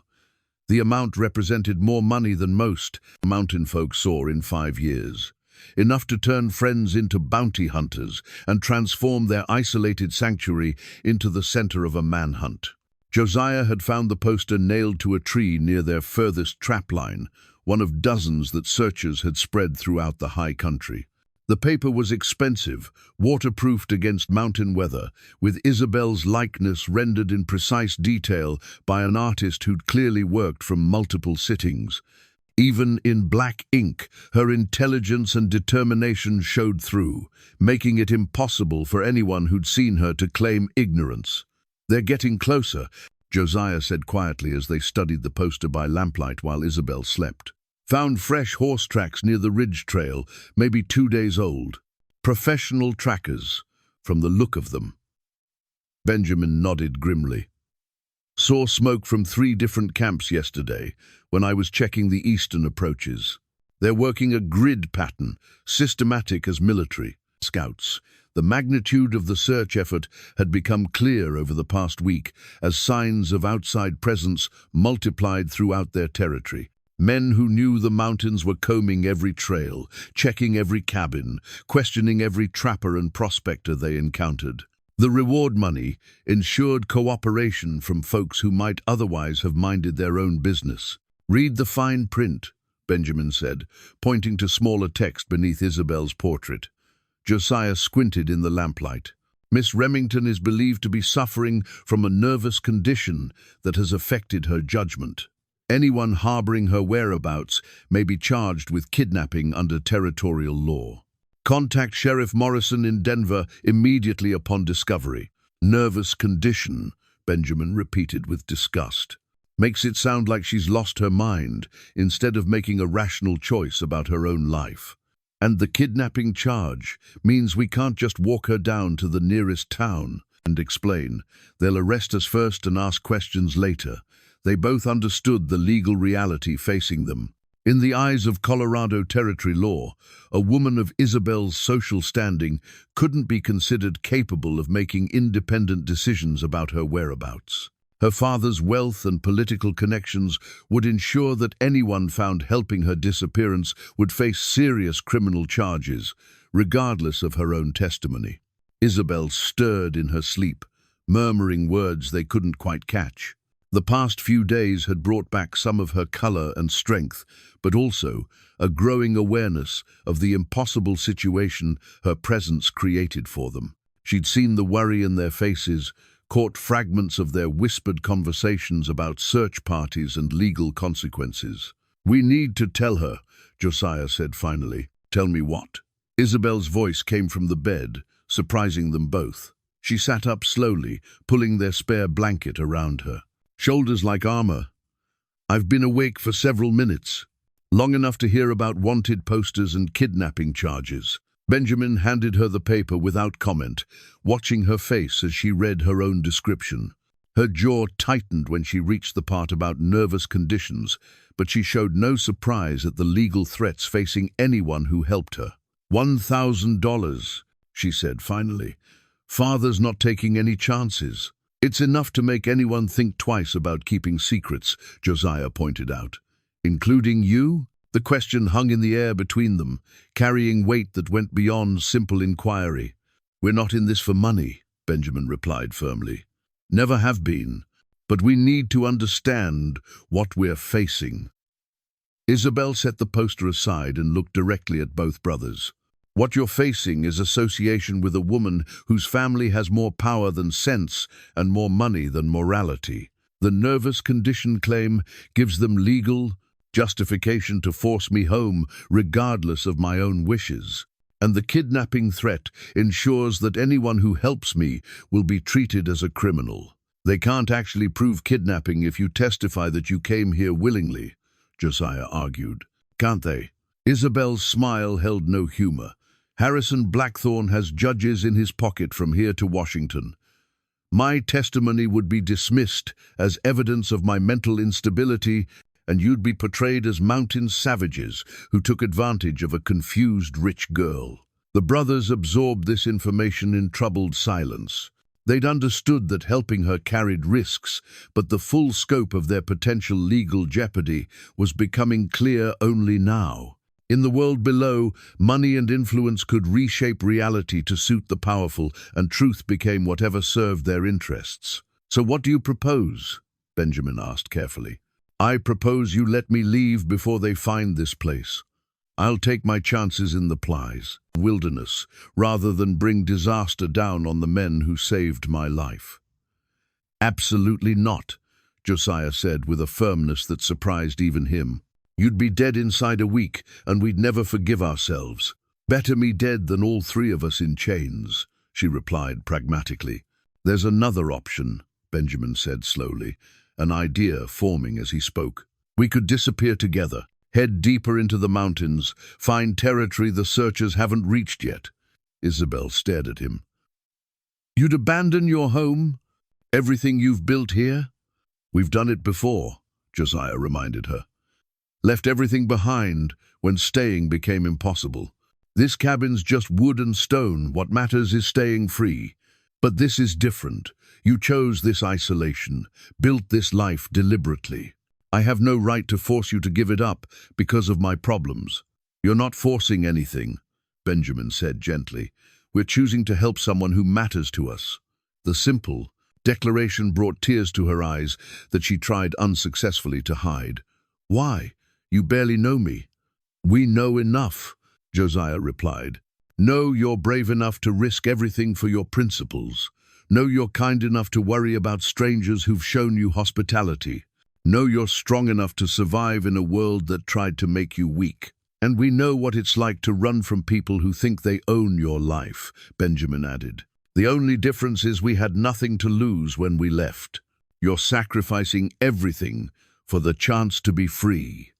The amount represented more money than most mountain folk saw in 5 years. Enough to turn friends into bounty hunters and transform their isolated sanctuary into the center of a manhunt. Josiah had found the poster nailed to a tree near their furthest trapline, one of dozens that searchers had spread throughout the high country. The paper was expensive, waterproofed against mountain weather, with Isabel's likeness rendered in precise detail by an artist who'd clearly worked from multiple sittings. Even in black ink, her intelligence and determination showed through, making it impossible for anyone who'd seen her to claim ignorance. "They're getting closer," Josiah said quietly as they studied the poster by lamplight while Isabel slept. "Found fresh horse tracks near the ridge trail, maybe 2 days old. Professional trackers, from the look of them." Benjamin nodded grimly. "Saw smoke from 3 different camps yesterday when I was checking the eastern approaches. They're working a grid pattern, systematic as military scouts. The magnitude of the search effort had become clear over the past week as signs of outside presence multiplied throughout their territory. Men who knew the mountains were combing every trail, checking every cabin, questioning every trapper and prospector they encountered. The reward money ensured cooperation from folks who might otherwise have minded their own business. "Read the fine print," Benjamin said, pointing to smaller text beneath Isabel's portrait. Josiah squinted in the lamplight. Miss Remington is believed to be suffering from a nervous condition that has affected her judgment. Anyone harboring her whereabouts may be charged with kidnapping under territorial law. Contact Sheriff Morrison in Denver immediately upon discovery. Nervous condition, Benjamin repeated with disgust. Makes it sound like she's lost her mind instead of making a rational choice about her own life. And the kidnapping charge means we can't just walk her down to the nearest town and explain. They'll arrest us first and ask questions later. They both understood the legal reality facing them. In the eyes of Colorado territory law, a woman of Isabel's social standing couldn't be considered capable of making independent decisions about her whereabouts. Her father's wealth and political connections would ensure that anyone found helping her disappearance would face serious criminal charges, regardless of her own testimony. Isabel stirred in her sleep, murmuring words they couldn't quite catch. The past few days had brought back some of her color and strength, but also a growing awareness of the impossible situation her presence created for them. She'd seen the worry in their faces, caught fragments of their whispered conversations about search parties and legal consequences. "We need to tell her," Josiah said finally. "Tell me what?" Isabel's voice came from the bed, surprising them both. She sat up slowly, pulling their spare blanket around her. "Shoulders like armor. I've been awake for several minutes, long enough to hear about wanted posters and kidnapping charges." Benjamin handed her the paper without comment, watching her face as she read her own description. Her jaw tightened when she reached the part about nervous conditions, but she showed no surprise at the legal threats facing anyone who helped her. $1,000, she said finally. "Father's not taking any chances." "It's enough to make anyone think twice about keeping secrets," Josiah pointed out. "Including you?" The question hung in the air between them, carrying weight that went beyond simple inquiry. "We're not in this for money," Benjamin replied firmly. "Never have been, but we need to understand what we're facing." Isabel set the poster aside and looked directly at both brothers. "What you're facing is association with a woman whose family has more power than sense and more money than morality. The nervous condition claim gives them legal justification to force me home regardless of my own wishes. And the kidnapping threat ensures that anyone who helps me will be treated as a criminal. They can't actually prove kidnapping if you testify that you came here willingly," Josiah argued. "Can't they?" Isabel's smile held no humor. "Harrison Blackthorne has judges in his pocket from here to Washington. My testimony would be dismissed as evidence of my mental instability, and you'd be portrayed as mountain savages who took advantage of a confused rich girl." The brothers absorbed this information in troubled silence. They'd understood that helping her carried risks, but the full scope of their potential legal jeopardy was becoming clear only now. In the world below, money and influence could reshape reality to suit the powerful, and truth became whatever served their interests. "So what do you propose?" Benjamin asked carefully. "I propose you let me leave before they find this place. I'll take my chances in the wilderness, rather than bring disaster down on the men who saved my life." "Absolutely not," Josiah said with a firmness that surprised even him. "You'd be dead inside a week, and we'd never forgive ourselves." "Better me dead than all three of us in chains," she replied pragmatically. "There's another option," Benjamin said slowly, an idea forming as he spoke. "We could disappear together, head deeper into the mountains, find territory the searchers haven't reached yet." Isabel stared at him. "You'd abandon your home? Everything you've built here?" "We've done it before," Josiah reminded her. "Left everything behind when staying became impossible. This cabin's just wood and stone. What matters is staying free. But this is different. You chose this isolation, built this life deliberately. I have no right to force you to give it up because of my problems." "You're not forcing anything," Benjamin said gently. "We're choosing to help someone who matters to us." The simple declaration brought tears to her eyes that she tried unsuccessfully to hide. "Why? You barely know me." "We know enough," Josiah replied. Know you're brave enough to risk everything for your principles. Know you're kind enough to worry about strangers who've shown you hospitality. Know you're strong enough to survive in a world that tried to make you weak. And we know what it's like to run from people who think they own your life, Benjamin added. The only difference is we had nothing to lose when we left. You're sacrificing everything for the chance to be free.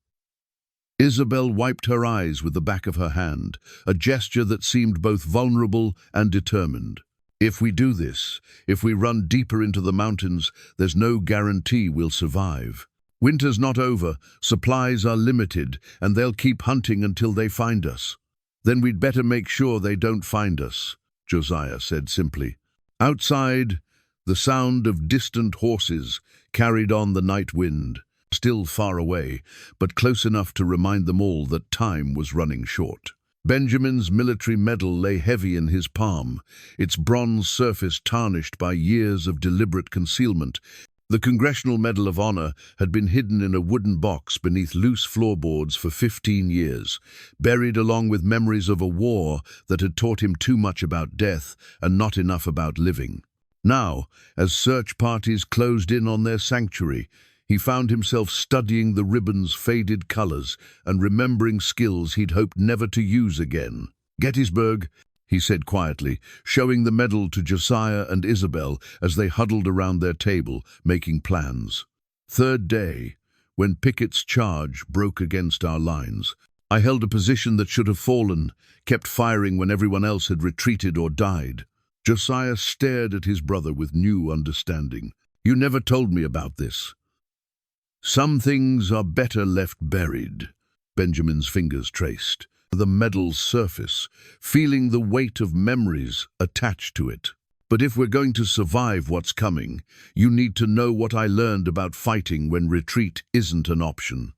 Isabel wiped her eyes with the back of her hand, a gesture that seemed both vulnerable and determined. If we do this, if we run deeper into the mountains, there's no guarantee we'll survive. Winter's not over, supplies are limited, and they'll keep hunting until they find us. Then we'd better make sure they don't find us, Josiah said simply. Outside, the sound of distant horses carried on the night wind, still far away, but close enough to remind them all that time was running short. Benjamin's military medal lay heavy in his palm, its bronze surface tarnished by years of deliberate concealment. The Congressional Medal of Honor had been hidden in a wooden box beneath loose floorboards for 15 years, buried along with memories of a war that had taught him too much about death and not enough about living. Now, as search parties closed in on their sanctuary, he found himself studying the ribbon's faded colors and remembering skills he'd hoped never to use again. "Gettysburg," he said quietly, showing the medal to Josiah and Isabel as they huddled around their table, making plans. "Third day, when Pickett's charge broke against our lines. I held a position that should have fallen, kept firing when everyone else had retreated or died." Josiah stared at his brother with new understanding. "You never told me about this." "Some things are better left buried," Benjamin's fingers traced the medal's surface, feeling the weight of memories attached to it. "But if we're going to survive what's coming, you need to know what I learned about fighting when retreat isn't an option."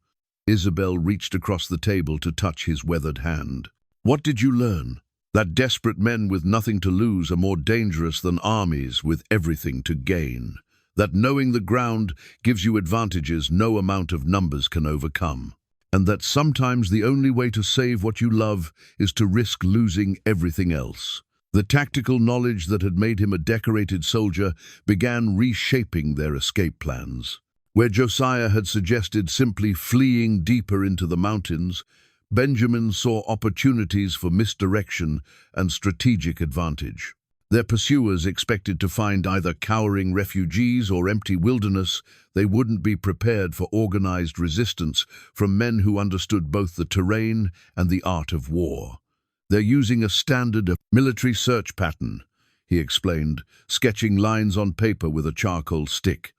Isabel reached across the table to touch his weathered hand. "What did you learn?" "That desperate men with nothing to lose are more dangerous than armies with everything to gain. That knowing the ground gives you advantages no amount of numbers can overcome. And that sometimes the only way to save what you love is to risk losing everything else." The tactical knowledge that had made him a decorated soldier began reshaping their escape plans. Where Josiah had suggested simply fleeing deeper into the mountains, Benjamin saw opportunities for misdirection and strategic advantage. Their pursuers expected to find either cowering refugees or empty wilderness. They wouldn't be prepared for organized resistance from men who understood both the terrain and the art of war. "They're using a standard military search pattern," he explained, sketching lines on paper with a charcoal stick.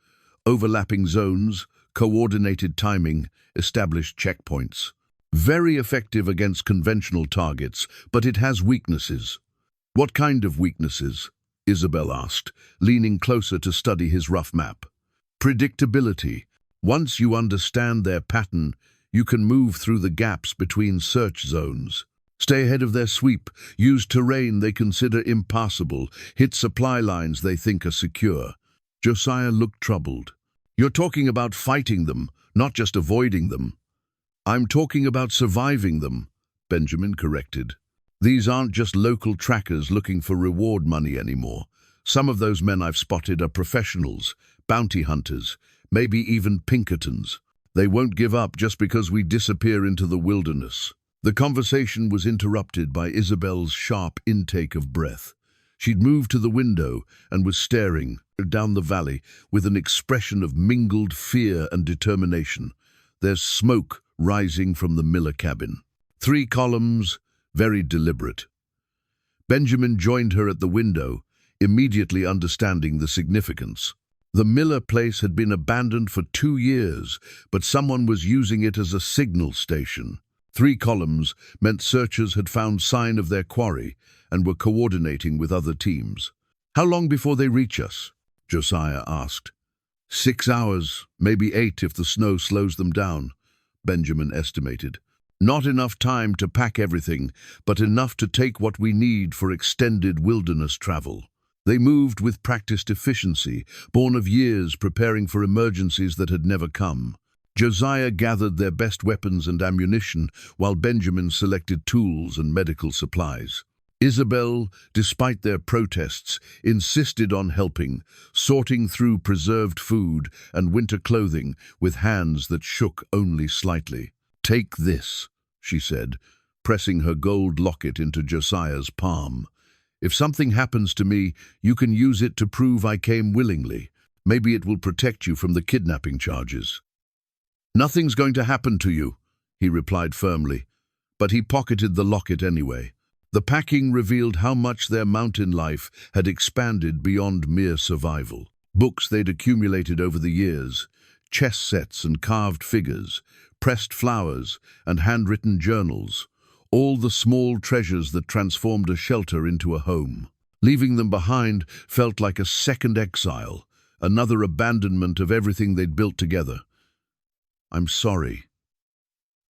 "Overlapping zones, coordinated timing, established checkpoints. Very effective against conventional targets, but it has weaknesses." "What kind of weaknesses?" Isabel asked, leaning closer to study his rough map. "Predictability. Once you understand their pattern, you can move through the gaps between search zones. Stay ahead of their sweep, use terrain they consider impassable, hit supply lines they think are secure." Josiah looked troubled. "You're talking about fighting them, not just avoiding them." "I'm talking about surviving them," Benjamin corrected. "These aren't just local trackers looking for reward money anymore. Some of those men I've spotted are professionals, bounty hunters, maybe even Pinkertons. They won't give up just because we disappear into the wilderness." The conversation was interrupted by Isabel's sharp intake of breath. She'd moved to the window and was staring down the valley with an expression of mingled fear and determination. There's smoke rising from the Miller cabin. 3 columns, very deliberate. Benjamin joined her at the window, immediately understanding the significance. The Miller place had been abandoned for 2 years, but someone was using it as a signal station. 3 columns meant searchers had found sign of their quarry and were coordinating with other teams. "How long before they reach us?" Josiah asked. 6 hours, maybe 8 if the snow slows them down, Benjamin estimated. "Not enough time to pack everything, but enough to take what we need for extended wilderness travel." They moved with practiced efficiency, born of years preparing for emergencies that had never come. Josiah gathered their best weapons and ammunition, while Benjamin selected tools and medical supplies. Isabel, despite their protests, insisted on helping, sorting through preserved food and winter clothing with hands that shook only slightly. "Take this," she said, pressing her gold locket into Josiah's palm. "If something happens to me, you can use it to prove I came willingly. Maybe it will protect you from the kidnapping charges." "Nothing's going to happen to you," he replied firmly, but he pocketed the locket anyway. The packing revealed how much their mountain life had expanded beyond mere survival. Books they'd accumulated over the years, chess sets and carved figures, pressed flowers and handwritten journals, all the small treasures that transformed a shelter into a home. Leaving them behind felt like a second exile, another abandonment of everything they'd built together. "I'm sorry,"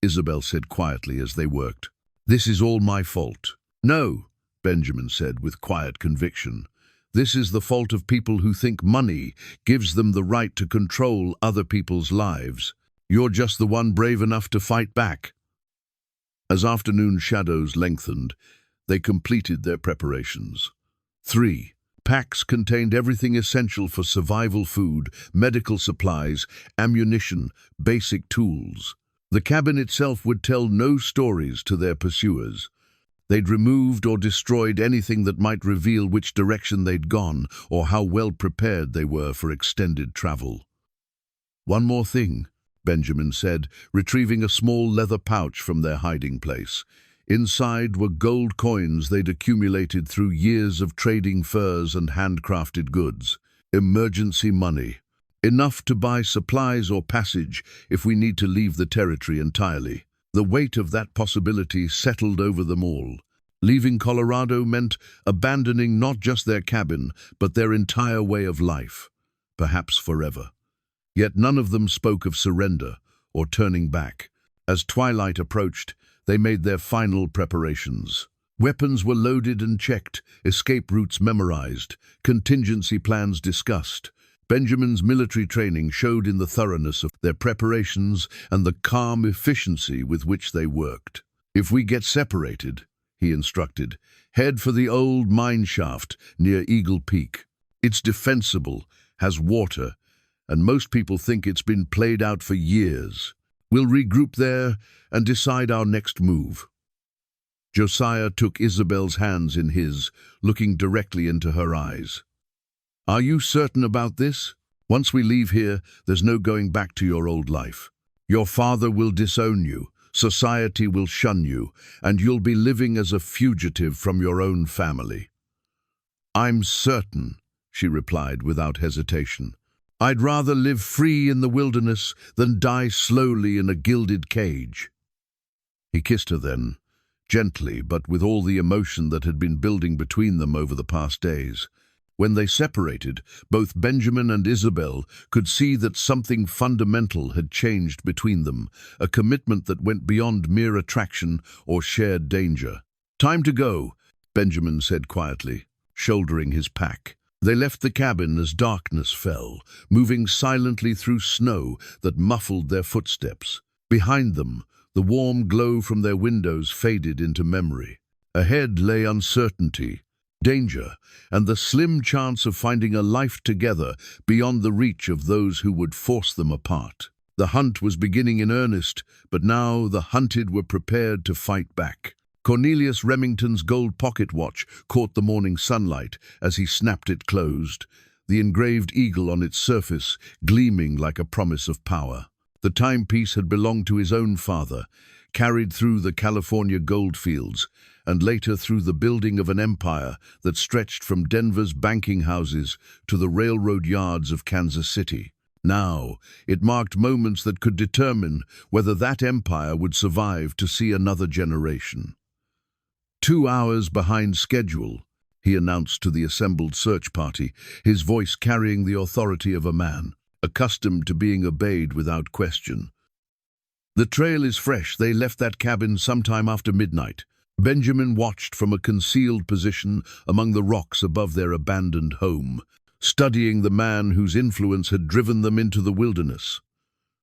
Isabel said quietly as they worked. "This is all my fault." "No," Benjamin said with quiet conviction. "This is the fault of people who think money gives them the right to control other people's lives. You're just the one brave enough to fight back." As afternoon shadows lengthened, they completed their preparations. 3 packs contained everything essential for survival: food, medical supplies, ammunition, basic tools. The cabin itself would tell no stories to their pursuers. They'd removed or destroyed anything that might reveal which direction they'd gone or how well prepared they were for extended travel. "One more thing," Benjamin said, retrieving a small leather pouch from their hiding place. Inside were gold coins they'd accumulated through years of trading furs and handcrafted goods. Emergency money. Enough to buy supplies or passage if we need to leave the territory entirely. The weight of that possibility settled over them all. Leaving Colorado meant abandoning not just their cabin, but their entire way of life, perhaps forever. Yet none of them spoke of surrender or turning back. As twilight approached, they made their final preparations. Weapons were loaded and checked, escape routes memorized, contingency plans discussed. Benjamin's military training showed in the thoroughness of their preparations and the calm efficiency with which they worked. "If we get separated," he instructed, "head for the old mine shaft near Eagle Peak. It's defensible, has water, and most people think it's been played out for years. We'll regroup there and decide our next move." Josiah took Isabel's hands in his, looking directly into her eyes. "Are you certain about this? Once we leave here, there's no going back to your old life. Your father will disown you, society will shun you, and you'll be living as a fugitive from your own family." "I'm certain," she replied without hesitation. "I'd rather live free in the wilderness than die slowly in a gilded cage." He kissed her then, gently but with all the emotion that had been building between them over the past days. When they separated, both Benjamin and Isabel could see that something fundamental had changed between them, a commitment that went beyond mere attraction or shared danger. "Time to go," Benjamin said quietly, shouldering his pack. They left the cabin as darkness fell, moving silently through snow that muffled their footsteps. Behind them, the warm glow from their windows faded into memory. Ahead lay uncertainty, danger, and the slim chance of finding a life together beyond the reach of those who would force them apart. The hunt was beginning in earnest, but now the hunted were prepared to fight back. Cornelius Remington's gold pocket watch caught the morning sunlight as he snapped it closed, the engraved eagle on its surface gleaming like a promise of power. The timepiece had belonged to his own father, carried through the California goldfields, and later through the building of an empire that stretched from Denver's banking houses to the railroad yards of Kansas City. Now, it marked moments that could determine whether that empire would survive to see another generation. 2 hours behind schedule, he announced to the assembled search party, his voice carrying the authority of a man, accustomed to being obeyed without question. "The trail is fresh. They left that cabin sometime after midnight." Benjamin watched from a concealed position among the rocks above their abandoned home, studying the man whose influence had driven them into the wilderness.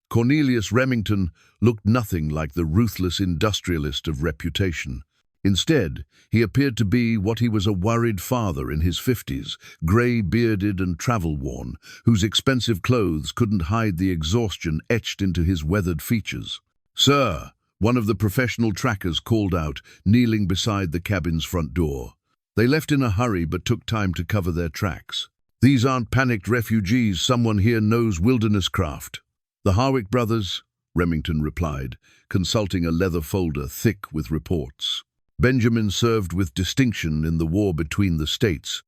Cornelius Remington looked nothing like the ruthless industrialist of reputation. Instead, he appeared to be what he was, a worried father in his 50s, grey-bearded and travel-worn, whose expensive clothes couldn't hide the exhaustion etched into his weathered features. "Sir," one of the professional trackers called out, kneeling beside the cabin's front door. They left in a hurry but took time to cover their tracks. "These aren't panicked refugees. Someone here knows wilderness craft." "The Harwick brothers," Remington replied, consulting a leather folder thick with reports. "Benjamin served with distinction in the war between the states.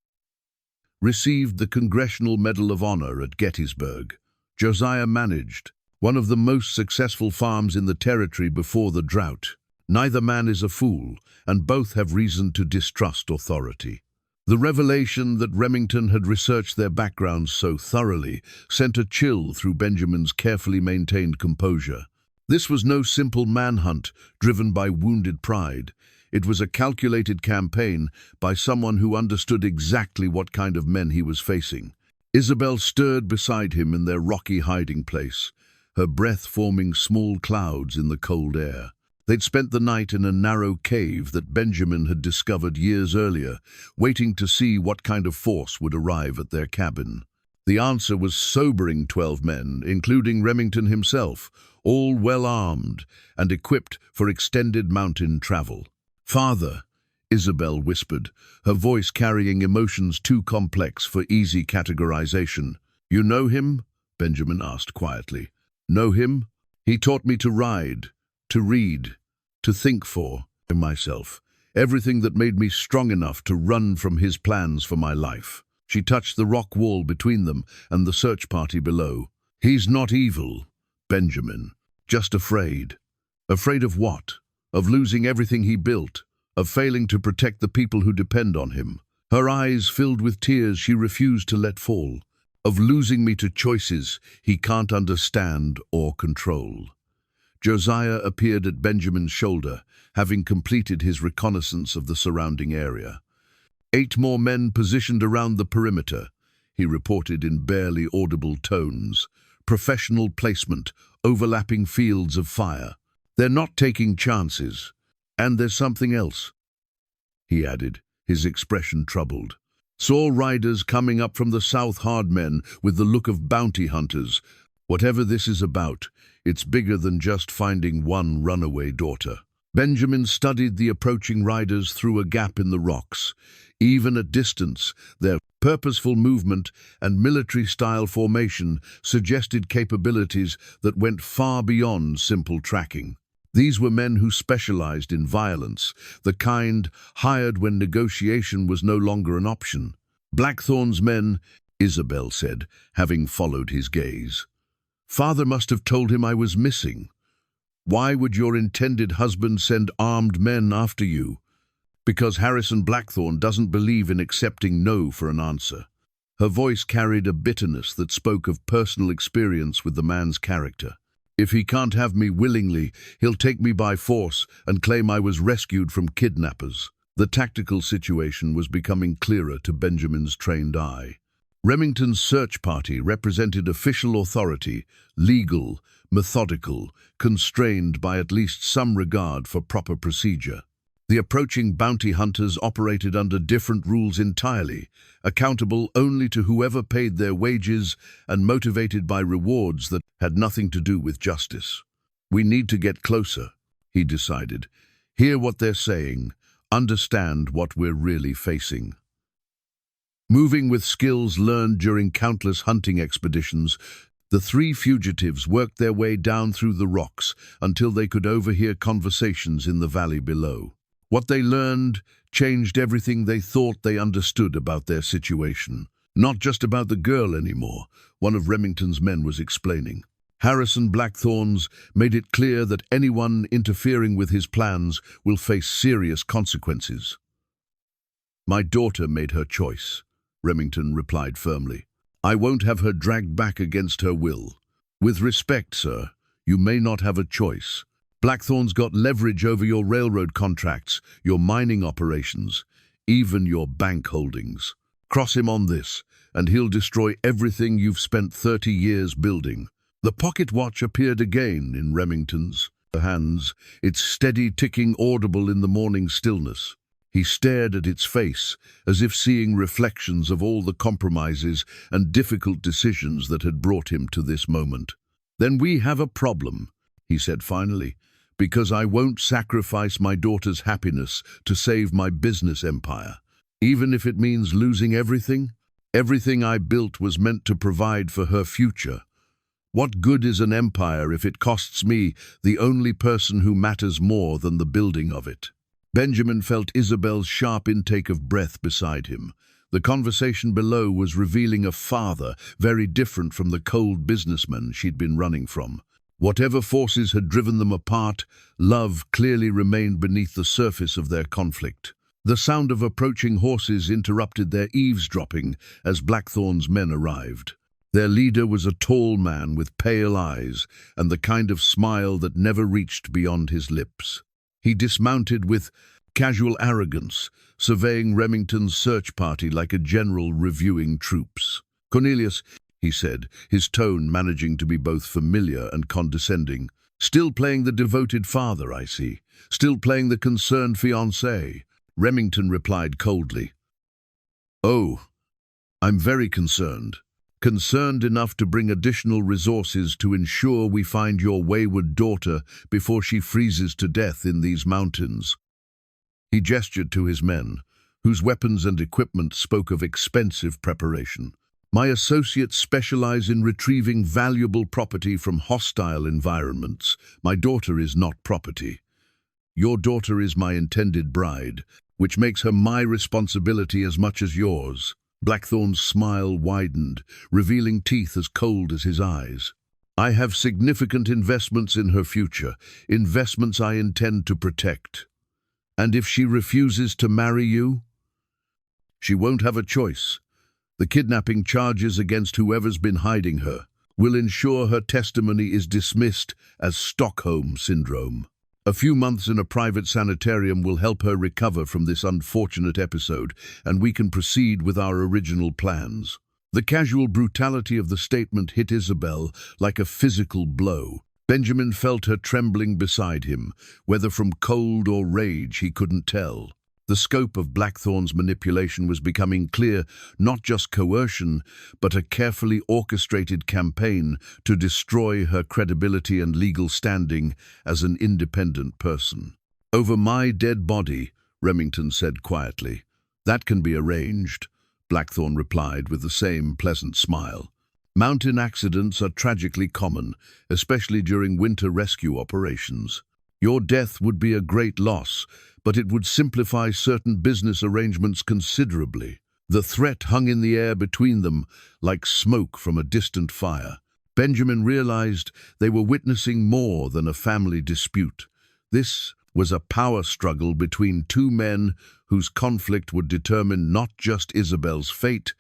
Received the Congressional Medal of Honor at Gettysburg. Josiah managed one of the most successful farms in the territory before the drought. Neither man is a fool, and both have reason to distrust authority." The revelation that Remington had researched their backgrounds so thoroughly sent a chill through Benjamin's carefully maintained composure. This was no simple manhunt driven by wounded pride. It was a calculated campaign by someone who understood exactly what kind of men he was facing. Isabel stirred beside him in their rocky hiding place, her breath forming small clouds in the cold air. They'd spent the night in a narrow cave that Benjamin had discovered years earlier, waiting to see what kind of force would arrive at their cabin. The answer was sobering: 12 men, including Remington himself, all well armed and equipped for extended mountain travel. "Father," Isabel whispered, her voice carrying emotions too complex for easy categorization. "You know him?" Benjamin asked quietly. "Know him? He taught me to ride, to read, to think for myself, everything that made me strong enough to run from his plans for my life." She touched the rock wall between them and the search party below. "He's not evil, Benjamin, just afraid." "Afraid of what?" "Of losing everything he built, of failing to protect the people who depend on him." Her eyes filled with tears she refused to let fall. "Of losing me to choices he can't understand or control." Josiah appeared at Benjamin's shoulder, having completed his reconnaissance of the surrounding area. 8 more men positioned around the perimeter," he reported in barely audible tones. "Professional placement, overlapping fields of fire. They're not taking chances. And there's something else," he added, his expression troubled. "Saw riders coming up from the south, hard men with the look of bounty hunters. Whatever this is about, it's bigger than just finding one runaway daughter." Benjamin studied the approaching riders through a gap in the rocks. Even at distance, their purposeful movement and military-style formation suggested capabilities that went far beyond simple tracking. These were men who specialized in violence, the kind hired when negotiation was no longer an option. "Blackthorn's men," Isabel said, having followed his gaze. "Father must have told him I was missing. Why would your intended husband send armed men after you?" "Because Harrison Blackthorn doesn't believe in accepting no for an answer." Her voice carried a bitterness that spoke of personal experience with the man's character. "If he can't have me willingly, he'll take me by force and claim I was rescued from kidnappers." The tactical situation was becoming clearer to Benjamin's trained eye. Remington's search party represented official authority, legal, methodical, constrained by at least some regard for proper procedure. The approaching bounty hunters operated under different rules entirely, accountable only to whoever paid their wages and motivated by rewards that had nothing to do with justice. "We need to get closer," he decided. "Hear what they're saying, understand what we're really facing." Moving with skills learned during countless hunting expeditions, the 3 fugitives worked their way down through the rocks until they could overhear conversations in the valley below. What they learned changed everything they thought they understood about their situation. "Not just about the girl anymore," one of Remington's men was explaining. "Harrison Blackthorn's made it clear that anyone interfering with his plans will face serious consequences." "My daughter made her choice," Remington replied firmly. "I won't have her dragged back against her will." "With respect, sir, you may not have a choice. Blackthorn's got leverage over your railroad contracts, your mining operations, even your bank holdings. Cross him on this, and he'll destroy everything you've spent 30 years building." The pocket watch appeared again in Remington's. hands, its steady ticking audible in the morning stillness. He stared at its face, as if seeing reflections of all the compromises and difficult decisions that had brought him to this moment. "Then we have a problem," he said finally, "because I won't sacrifice my daughter's happiness to save my business empire, even if it means losing everything. Everything I built was meant to provide for her future. What good is an empire if it costs me, the only person who matters more than the building of it?" Benjamin felt Isabel's sharp intake of breath beside him. The conversation below was revealing a father very different from the cold businessman she'd been running from. Whatever forces had driven them apart, love clearly remained beneath the surface of their conflict. The sound of approaching horses interrupted their eavesdropping as Blackthorn's men arrived. Their leader was a tall man with pale eyes and the kind of smile that never reached beyond his lips. He dismounted with casual arrogance, surveying Remington's search party like a general reviewing troops. "Cornelius," he said, his tone managing to be both familiar and condescending. "Still playing the devoted father, I see. Still playing the concerned fiancé." Remington replied coldly, "Oh, I'm very concerned. Concerned enough to bring additional resources to ensure we find your wayward daughter before she freezes to death in these mountains." He gestured to his men, whose weapons and equipment spoke of expensive preparation. "My associates specialize in retrieving valuable property from hostile environments. My daughter is not property. Your daughter is my intended bride, which makes her my responsibility as much as yours." Blackthorn's smile widened, revealing teeth as cold as his eyes. "I have significant investments in her future, investments I intend to protect. And if she refuses to marry you, she won't have a choice. The kidnapping charges against whoever's been hiding her will ensure her testimony is dismissed as Stockholm Syndrome. A few months in a private sanitarium will help her recover from this unfortunate episode, and we can proceed with our original plans." The casual brutality of the statement hit Isabel like a physical blow. Benjamin felt her trembling beside him, whether from cold or rage he couldn't tell. The scope of Blackthorn's manipulation was becoming clear, not just coercion, but a carefully orchestrated campaign to destroy her credibility and legal standing as an independent person. "Over my dead body," Remington said quietly. "That can be arranged," Blackthorn replied with the same pleasant smile. "Mountain accidents are tragically common, especially during winter rescue operations. Your death would be a great loss, but it would simplify certain business arrangements considerably." The threat hung in the air between them like smoke from a distant fire. Benjamin realized they were witnessing more than a family dispute. This was a power struggle between two men whose conflict would determine not just Isabel's fate,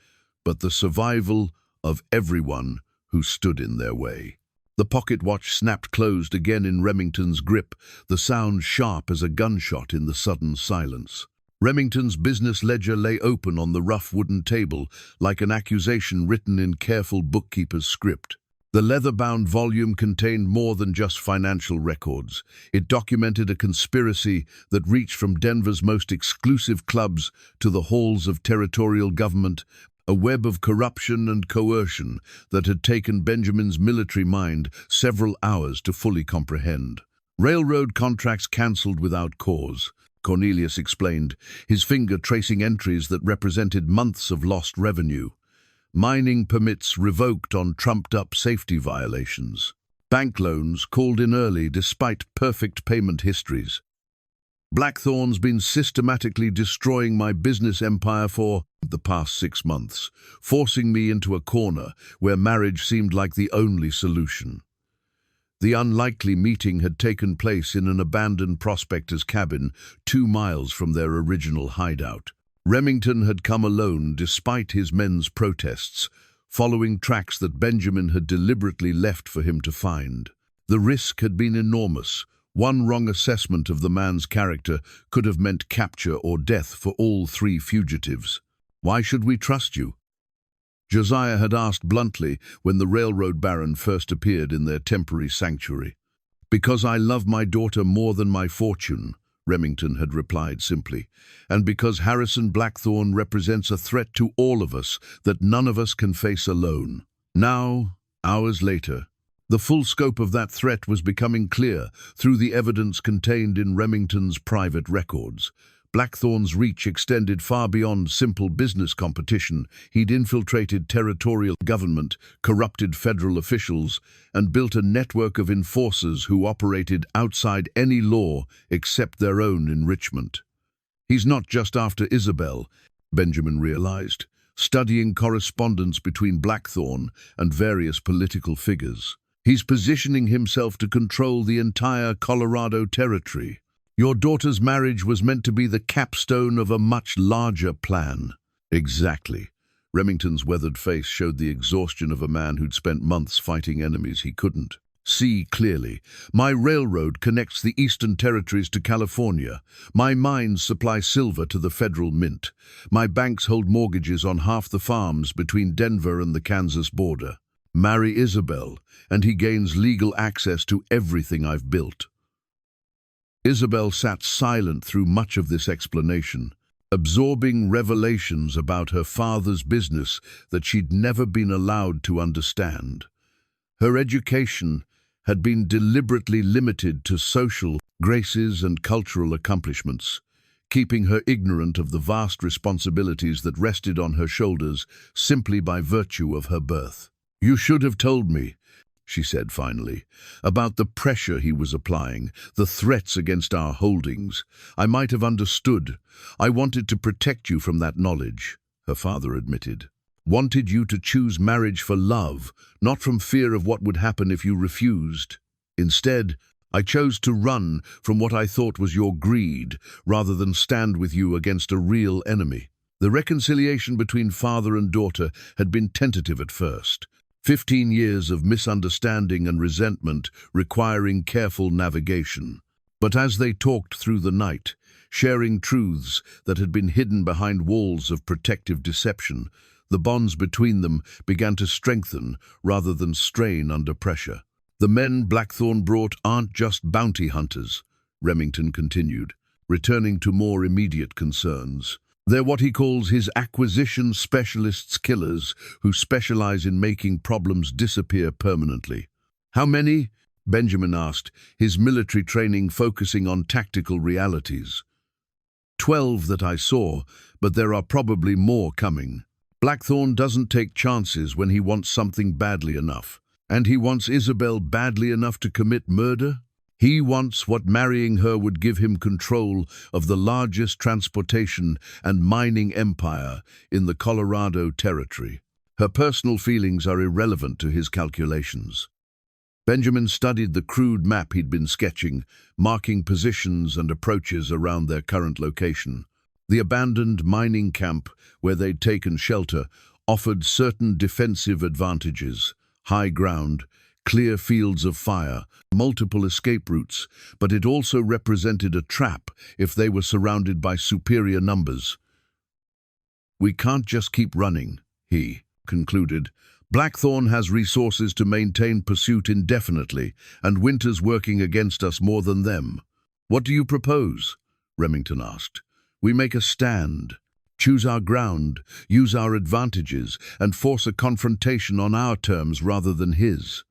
but the survival of everyone who stood in their way. The pocket watch snapped closed again in Remington's grip, the sound sharp as a gunshot in the sudden silence. Remington's business ledger lay open on the rough wooden table, like an accusation written in careful bookkeeper's script. The leather-bound volume contained more than just financial records. It documented a conspiracy that reached from Denver's most exclusive clubs to the halls of territorial government, a web of corruption and coercion that had taken Benjamin's military mind several hours to fully comprehend. "Railroad contracts cancelled without cause," Cornelius explained, his finger tracing entries that represented months of lost revenue. "Mining permits revoked on trumped-up safety violations. Bank loans called in early despite perfect payment histories. Blackthorn's been systematically destroying my business empire for the past 6 months, forcing me into a corner where marriage seemed like the only solution." The unlikely meeting had taken place in an abandoned prospector's cabin 2 miles from their original hideout. Remington had come alone despite his men's protests, following tracks that Benjamin had deliberately left for him to find. The risk had been enormous. One wrong assessment of the man's character could have meant capture or death for all 3 fugitives. "Why should we trust you?" Josiah had asked bluntly when the railroad baron first appeared in their temporary sanctuary. "Because I love my daughter more than my fortune," Remington had replied simply, "and because Harrison Blackthorne represents a threat to all of us that none of us can face alone." Now, hours later, the full scope of that threat was becoming clear through the evidence contained in Remington's private records. Blackthorne's reach extended far beyond simple business competition. He'd infiltrated territorial government, corrupted federal officials, and built a network of enforcers who operated outside any law except their own enrichment. He's not just after Isabel, Benjamin realized, studying correspondence between Blackthorne and various political figures. He's positioning himself to control the entire Colorado territory. "Your daughter's marriage was meant to be the capstone of a much larger plan." Exactly. Remington's weathered face showed the exhaustion of a man who'd spent months fighting enemies he couldn't see clearly. "My railroad connects the eastern territories to California. My mines supply silver to the federal mint. My banks hold mortgages on half the farms between Denver and the Kansas border. Marry Isabel, and he gains legal access to everything I've built." Isabel sat silent through much of this explanation, absorbing revelations about her father's business that she'd never been allowed to understand. Her education had been deliberately limited to social graces and cultural accomplishments, keeping her ignorant of the vast responsibilities that rested on her shoulders simply by virtue of her birth. "You should have told me," she said finally, "about the pressure he was applying, the threats against our holdings. I might have understood. I wanted to protect you from that knowledge," her father admitted. "Wanted you to choose marriage for love, not from fear of what would happen if you refused. Instead, I chose to run from what I thought was your greed, rather than stand with you against a real enemy." The reconciliation between father and daughter had been tentative at first. 15 years of misunderstanding and resentment requiring careful navigation. But as they talked through the night, sharing truths that had been hidden behind walls of protective deception, the bonds between them began to strengthen rather than strain under pressure. "The men Blackthorne brought aren't just bounty hunters," Remington continued, returning to more immediate concerns. "They're what he calls his acquisition specialists, killers who specialize in making problems disappear permanently." "How many?" Benjamin asked, his military training focusing on tactical realities. 12 that I saw, but there are probably more coming. Blackthorne doesn't take chances when he wants something badly enough. And he wants Isabel badly enough to commit murder? He wants what marrying her would give him control of the largest transportation and mining empire in the Colorado territory. Her personal feelings are irrelevant to his calculations. Benjamin studied the crude map he'd been sketching, marking positions and approaches around their current location. The abandoned mining camp, where they'd taken shelter, offered certain defensive advantages: high ground, clear fields of fire, multiple escape routes, but it also represented a trap if they were surrounded by superior numbers. "We can't just keep running," he concluded. "Blackthorne has resources to maintain pursuit indefinitely, and winter's working against us more than them." "What do you propose?" Remington asked. "We make a stand, choose our ground, use our advantages, and force a confrontation on our terms rather than his."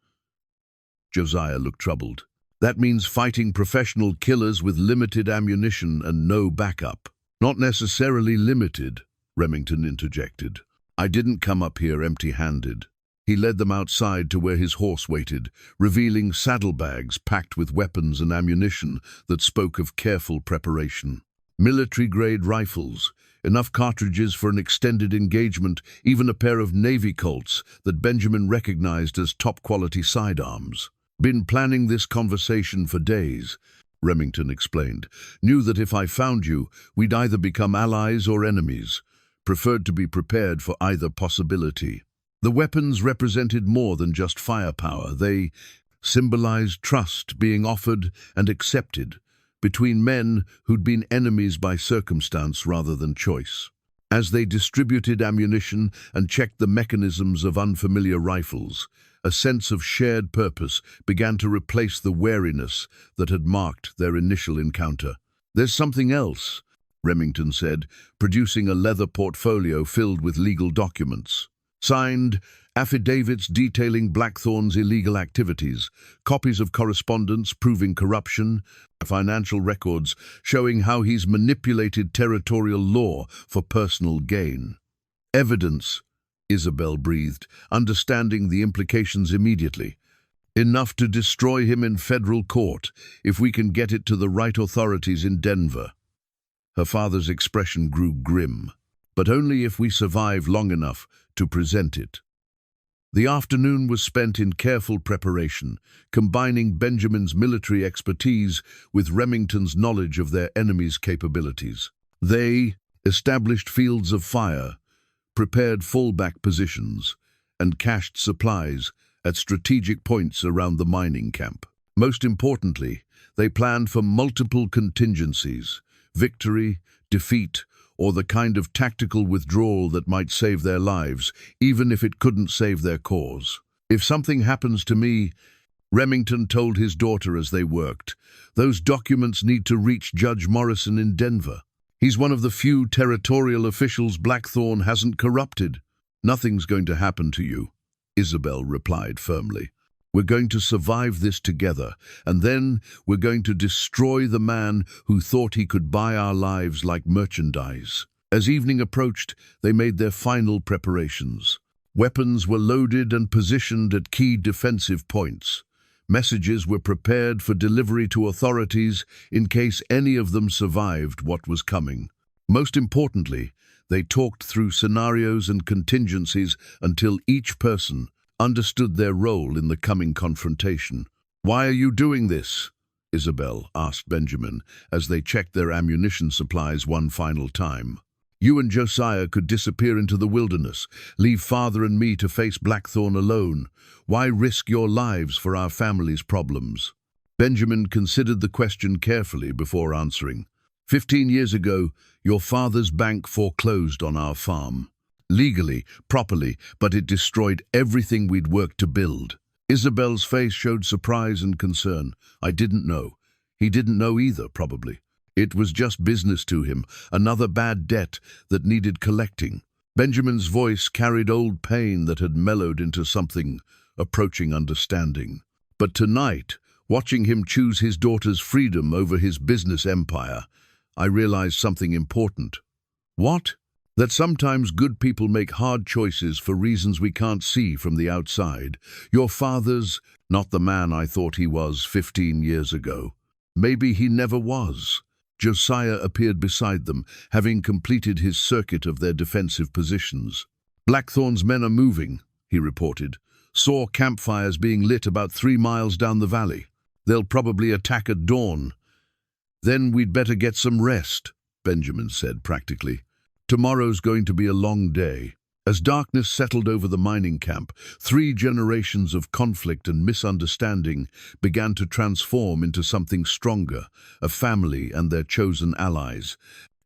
Josiah looked troubled. "That means fighting professional killers with limited ammunition and no backup." "Not necessarily limited," Remington interjected. "I didn't come up here empty-handed." He led them outside to where his horse waited, revealing saddlebags packed with weapons and ammunition that spoke of careful preparation. Military-grade rifles, enough cartridges for an extended engagement, even a pair of Navy Colts that Benjamin recognized as top-quality sidearms. "Been planning this conversation for days," Remington explained. "Knew that if I found you, we'd either become allies or enemies. Preferred to be prepared for either possibility." The weapons represented more than just firepower. They symbolized trust being offered and accepted between men who'd been enemies by circumstance rather than choice. As they distributed ammunition and checked the mechanisms of unfamiliar rifles, A sense of shared purpose began to replace the wariness that had marked their initial encounter. "There's something else," Remington said, producing a leather portfolio filled with legal documents. Signed, affidavits detailing Blackthorn's illegal activities, copies of correspondence proving corruption, financial records showing how he's manipulated territorial law for personal gain. "Evidence," Isabel breathed, understanding the implications immediately. "Enough to destroy him in federal court, if we can get it to the right authorities in Denver." Her father's expression grew grim. "But only if we survive long enough to present it." The afternoon was spent in careful preparation, combining Benjamin's military expertise with Remington's knowledge of their enemy's capabilities. They established fields of fire, prepared fallback positions, and cached supplies at strategic points around the mining camp. Most importantly, they planned for multiple contingencies: victory, defeat, or the kind of tactical withdrawal that might save their lives, even if it couldn't save their cause. "If something happens to me," Remington told his daughter as they worked, "those documents need to reach Judge Morrison in Denver. He's one of the few territorial officials Blackthorn hasn't corrupted." "Nothing's going to happen to you," Isabel replied firmly. "We're going to survive this together, and then we're going to destroy the man who thought he could buy our lives like merchandise." As evening approached, they made their final preparations. Weapons were loaded and positioned at key defensive points. Messages were prepared for delivery to authorities in case any of them survived what was coming. Most importantly, they talked through scenarios and contingencies until each person understood their role in the coming confrontation. "Why are you doing this?" Isabel asked Benjamin as they checked their ammunition supplies one final time. "You and Josiah could disappear into the wilderness, leave Father and me to face Blackthorn alone. Why risk your lives for our family's problems?" Benjamin considered the question carefully before answering. 15 years ago, your father's bank foreclosed on our farm. Legally, properly, but it destroyed everything we'd worked to build." Isabel's face showed surprise and concern. "I didn't know." He didn't know either, probably. It was just business to him, another bad debt that needed collecting. Benjamin's voice carried old pain that had mellowed into something approaching understanding. "But tonight, watching him choose his daughter's freedom over his business empire, I realized something important." "What?" "That sometimes good people make hard choices for reasons we can't see from the outside. Your father's not the man I thought he was 15 years ago. Maybe he never was." Josiah appeared beside them, having completed his circuit of their defensive positions. "Blackthorn's men are moving," he reported. "Saw campfires being lit about 3 miles down the valley. They'll probably attack at dawn." "Then we'd better get some rest," Benjamin said practically. "Tomorrow's going to be a long day." As darkness settled over the mining camp, 3 generations of conflict and misunderstanding began to transform into something stronger: a family and their chosen allies,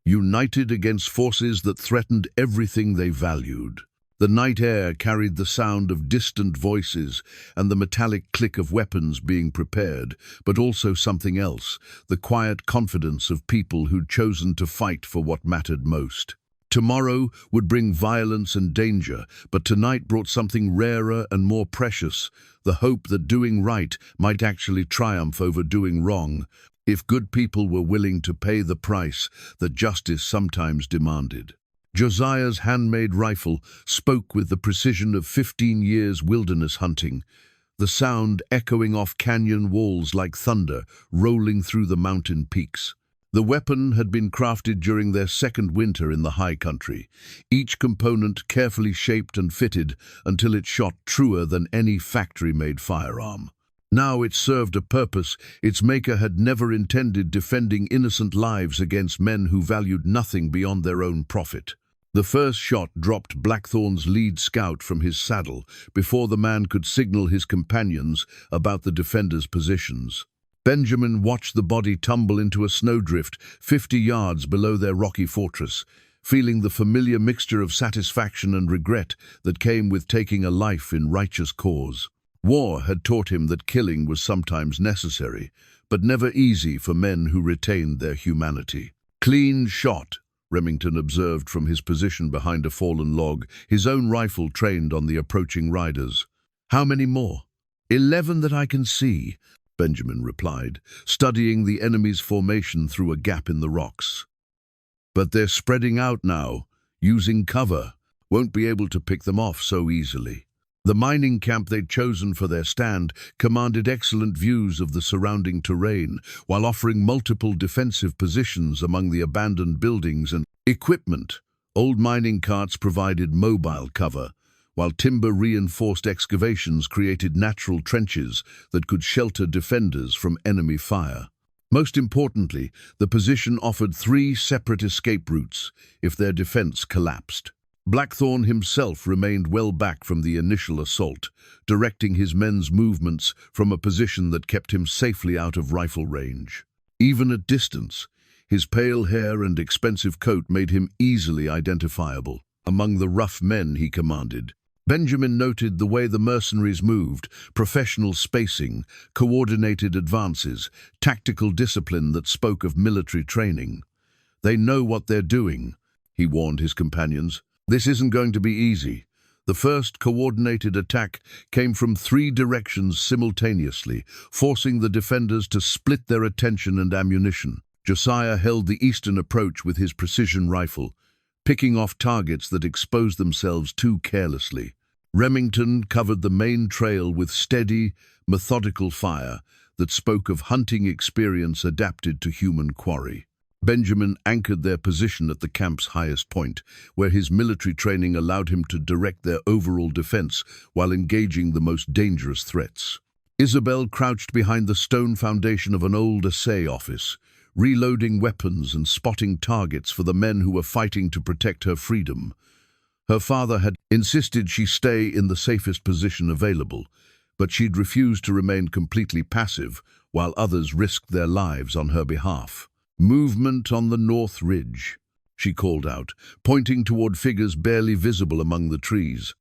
united against forces that threatened everything they valued. The night air carried the sound of distant voices and the metallic click of weapons being prepared, but also something else: the quiet confidence of people who'd chosen to fight for what mattered most. Tomorrow would bring violence and danger, but tonight brought something rarer and more precious: the hope that doing right might actually triumph over doing wrong, if good people were willing to pay the price that justice sometimes demanded. Josiah's handmade rifle spoke with the precision of 15 years wilderness hunting, the sound echoing off canyon walls like thunder rolling through the mountain peaks. The weapon had been crafted during their second winter in the high country, each component carefully shaped and fitted until it shot truer than any factory-made firearm. Now it served a purpose its maker had never intended: defending innocent lives against men who valued nothing beyond their own profit. The first shot dropped Blackthorn's lead scout from his saddle before the man could signal his companions about the defenders' positions. Benjamin watched the body tumble into a snowdrift 50 yards below their rocky fortress, feeling the familiar mixture of satisfaction and regret that came with taking a life in righteous cause. War had taught him that killing was sometimes necessary, but never easy for men who retained their humanity. "Clean shot," Remington observed from his position behind a fallen log, his own rifle trained on the approaching riders. "How many more?" "11 that I can see," Benjamin replied, studying the enemy's formation through a gap in the rocks. "But they're spreading out now, using cover. Won't be able to pick them off so easily." The mining camp they'd chosen for their stand commanded excellent views of the surrounding terrain, while offering multiple defensive positions among the abandoned buildings and equipment. Old mining carts provided mobile cover, while timber-reinforced excavations created natural trenches that could shelter defenders from enemy fire. Most importantly, the position offered 3 separate escape routes if their defense collapsed. Blackthorne himself remained well back from the initial assault, directing his men's movements from a position that kept him safely out of rifle range. Even at distance, his pale hair and expensive coat made him easily identifiable among the rough men he commanded. Benjamin noted the way the mercenaries moved, professional spacing, coordinated advances, tactical discipline that spoke of military training. "They know what they're doing," he warned his companions. "This isn't going to be easy." The first coordinated attack came from 3 directions simultaneously, forcing the defenders to split their attention and ammunition. Josiah held the eastern approach with his precision rifle, picking off targets that exposed themselves too carelessly. Remington covered the main trail with steady, methodical fire that spoke of hunting experience adapted to human quarry. Benjamin anchored their position at the camp's highest point, where his military training allowed him to direct their overall defense while engaging the most dangerous threats. Isabel crouched behind the stone foundation of an old assay office, reloading weapons and spotting targets for the men who were fighting to protect her freedom. Her father had insisted she stay in the safest position available, but she'd refused to remain completely passive while others risked their lives on her behalf. "Movement on the north ridge," she called out, pointing toward figures barely visible among the trees.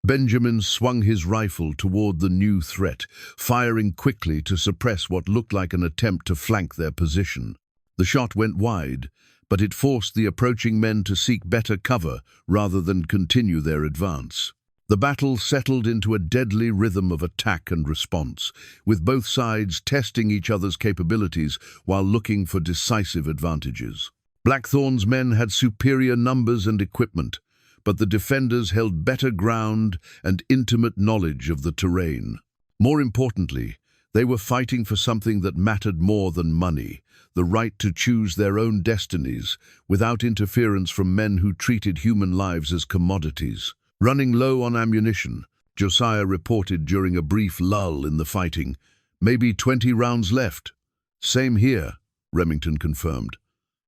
Benjamin swung his rifle toward the new threat, firing quickly to suppress what looked like an attempt to flank their position. The shot went wide, but it forced the approaching men to seek better cover rather than continue their advance. The battle settled into a deadly rhythm of attack and response, with both sides testing each other's capabilities while looking for decisive advantages. Blackthorne's men had superior numbers and equipment, but the defenders held better ground and intimate knowledge of the terrain. More importantly, they were fighting for something that mattered more than money, the right to choose their own destinies without interference from men who treated human lives as commodities. Running low on ammunition, Josiah reported during a brief lull in the fighting. "Maybe 20 rounds left." "Same here," Remington confirmed.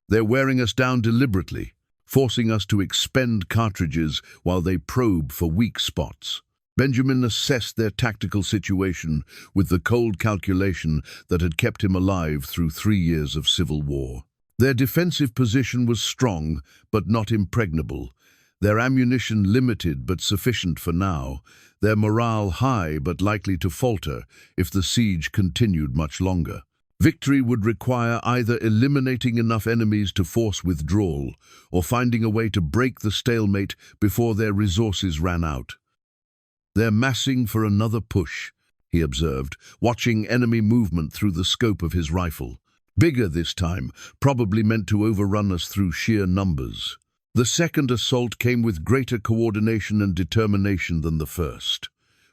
"They're wearing us down deliberately, forcing us to expend cartridges while they probe for weak spots." Benjamin assessed their tactical situation with the cold calculation that had kept him alive through 3 years of civil war. Their defensive position was strong, but not impregnable. Their ammunition limited but sufficient for now, their morale high but likely to falter if the siege continued much longer. Victory would require either eliminating enough enemies to force withdrawal or finding a way to break the stalemate before their resources ran out. "They're massing for another push," he observed, watching enemy movement through the scope of his rifle. "Bigger this time, probably meant to overrun us through sheer numbers." The second assault came with greater coordination and determination than the first.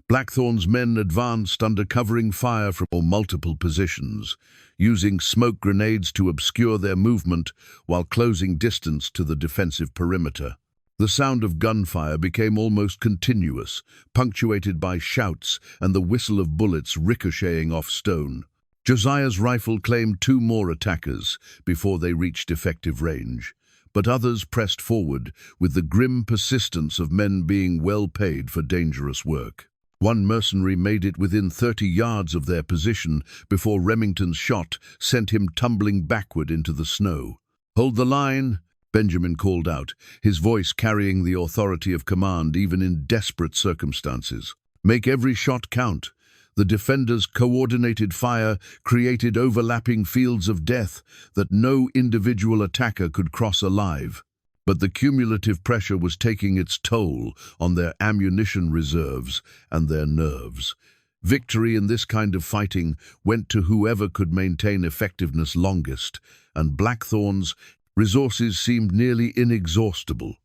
Blackthorne's men advanced under covering fire from multiple positions, using smoke grenades to obscure their movement while closing distance to the defensive perimeter. The sound of gunfire became almost continuous, punctuated by shouts and the whistle of bullets ricocheting off stone. Josiah's rifle claimed 2 more attackers before they reached effective range, but others pressed forward with the grim persistence of men being well paid for dangerous work. One mercenary made it within 30 yards of their position before Remington's shot sent him tumbling backward into the snow. "Hold the line," Benjamin called out, his voice carrying the authority of command even in desperate circumstances. Make every shot count. The defenders' coordinated fire created overlapping fields of death that no individual attacker could cross alive. But the cumulative pressure was taking its toll on their ammunition reserves and their nerves. Victory in this kind of fighting went to whoever could maintain effectiveness longest, and Blackthorn's resources seemed nearly inexhaustible.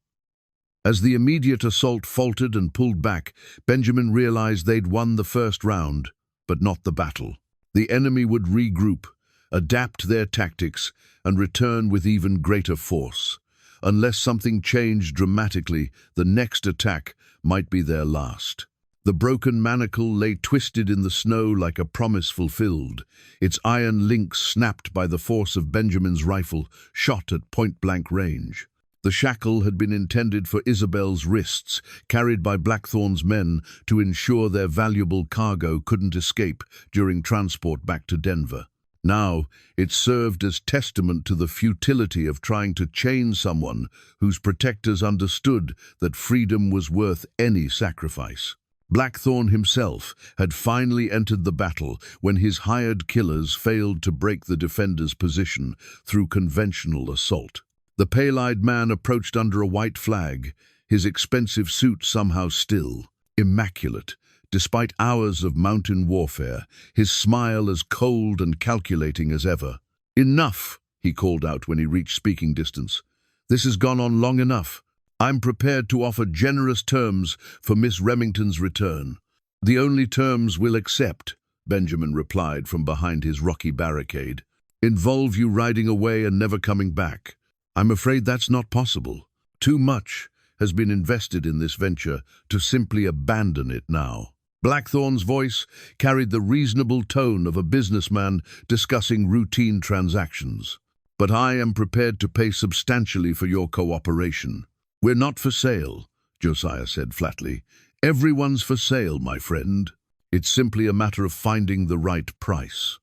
As the immediate assault faltered and pulled back, Benjamin realized they'd won the first round, but not the battle. The enemy would regroup, adapt their tactics, and return with even greater force. Unless something changed dramatically, the next attack might be their last. The broken manacle lay twisted in the snow like a promise fulfilled, its iron links snapped by the force of Benjamin's rifle, shot at point-blank range. The shackle had been intended for Isabel's wrists, carried by Blackthorn's men to ensure their valuable cargo couldn't escape during transport back to Denver. Now, it served as testament to the futility of trying to chain someone whose protectors understood that freedom was worth any sacrifice. Blackthorn himself had finally entered the battle when his hired killers failed to break the defenders' position through conventional assault. The pale-eyed man approached under a white flag, his expensive suit somehow still, immaculate, despite hours of mountain warfare, his smile as cold and calculating as ever. "Enough," he called out when he reached speaking distance. "This has gone on long enough. I'm prepared to offer generous terms for Miss Remington's return." "The only terms we'll accept," Benjamin replied from behind his rocky barricade, "involve you riding away and never coming back. I'm afraid that's not possible. Too much has been invested in this venture to simply abandon it now." Blackthorn's voice carried the reasonable tone of a businessman discussing routine transactions. "But I am prepared to pay substantially for your cooperation." "We're not for sale," Josiah said flatly. "Everyone's for sale, my friend. It's simply a matter of finding the right price."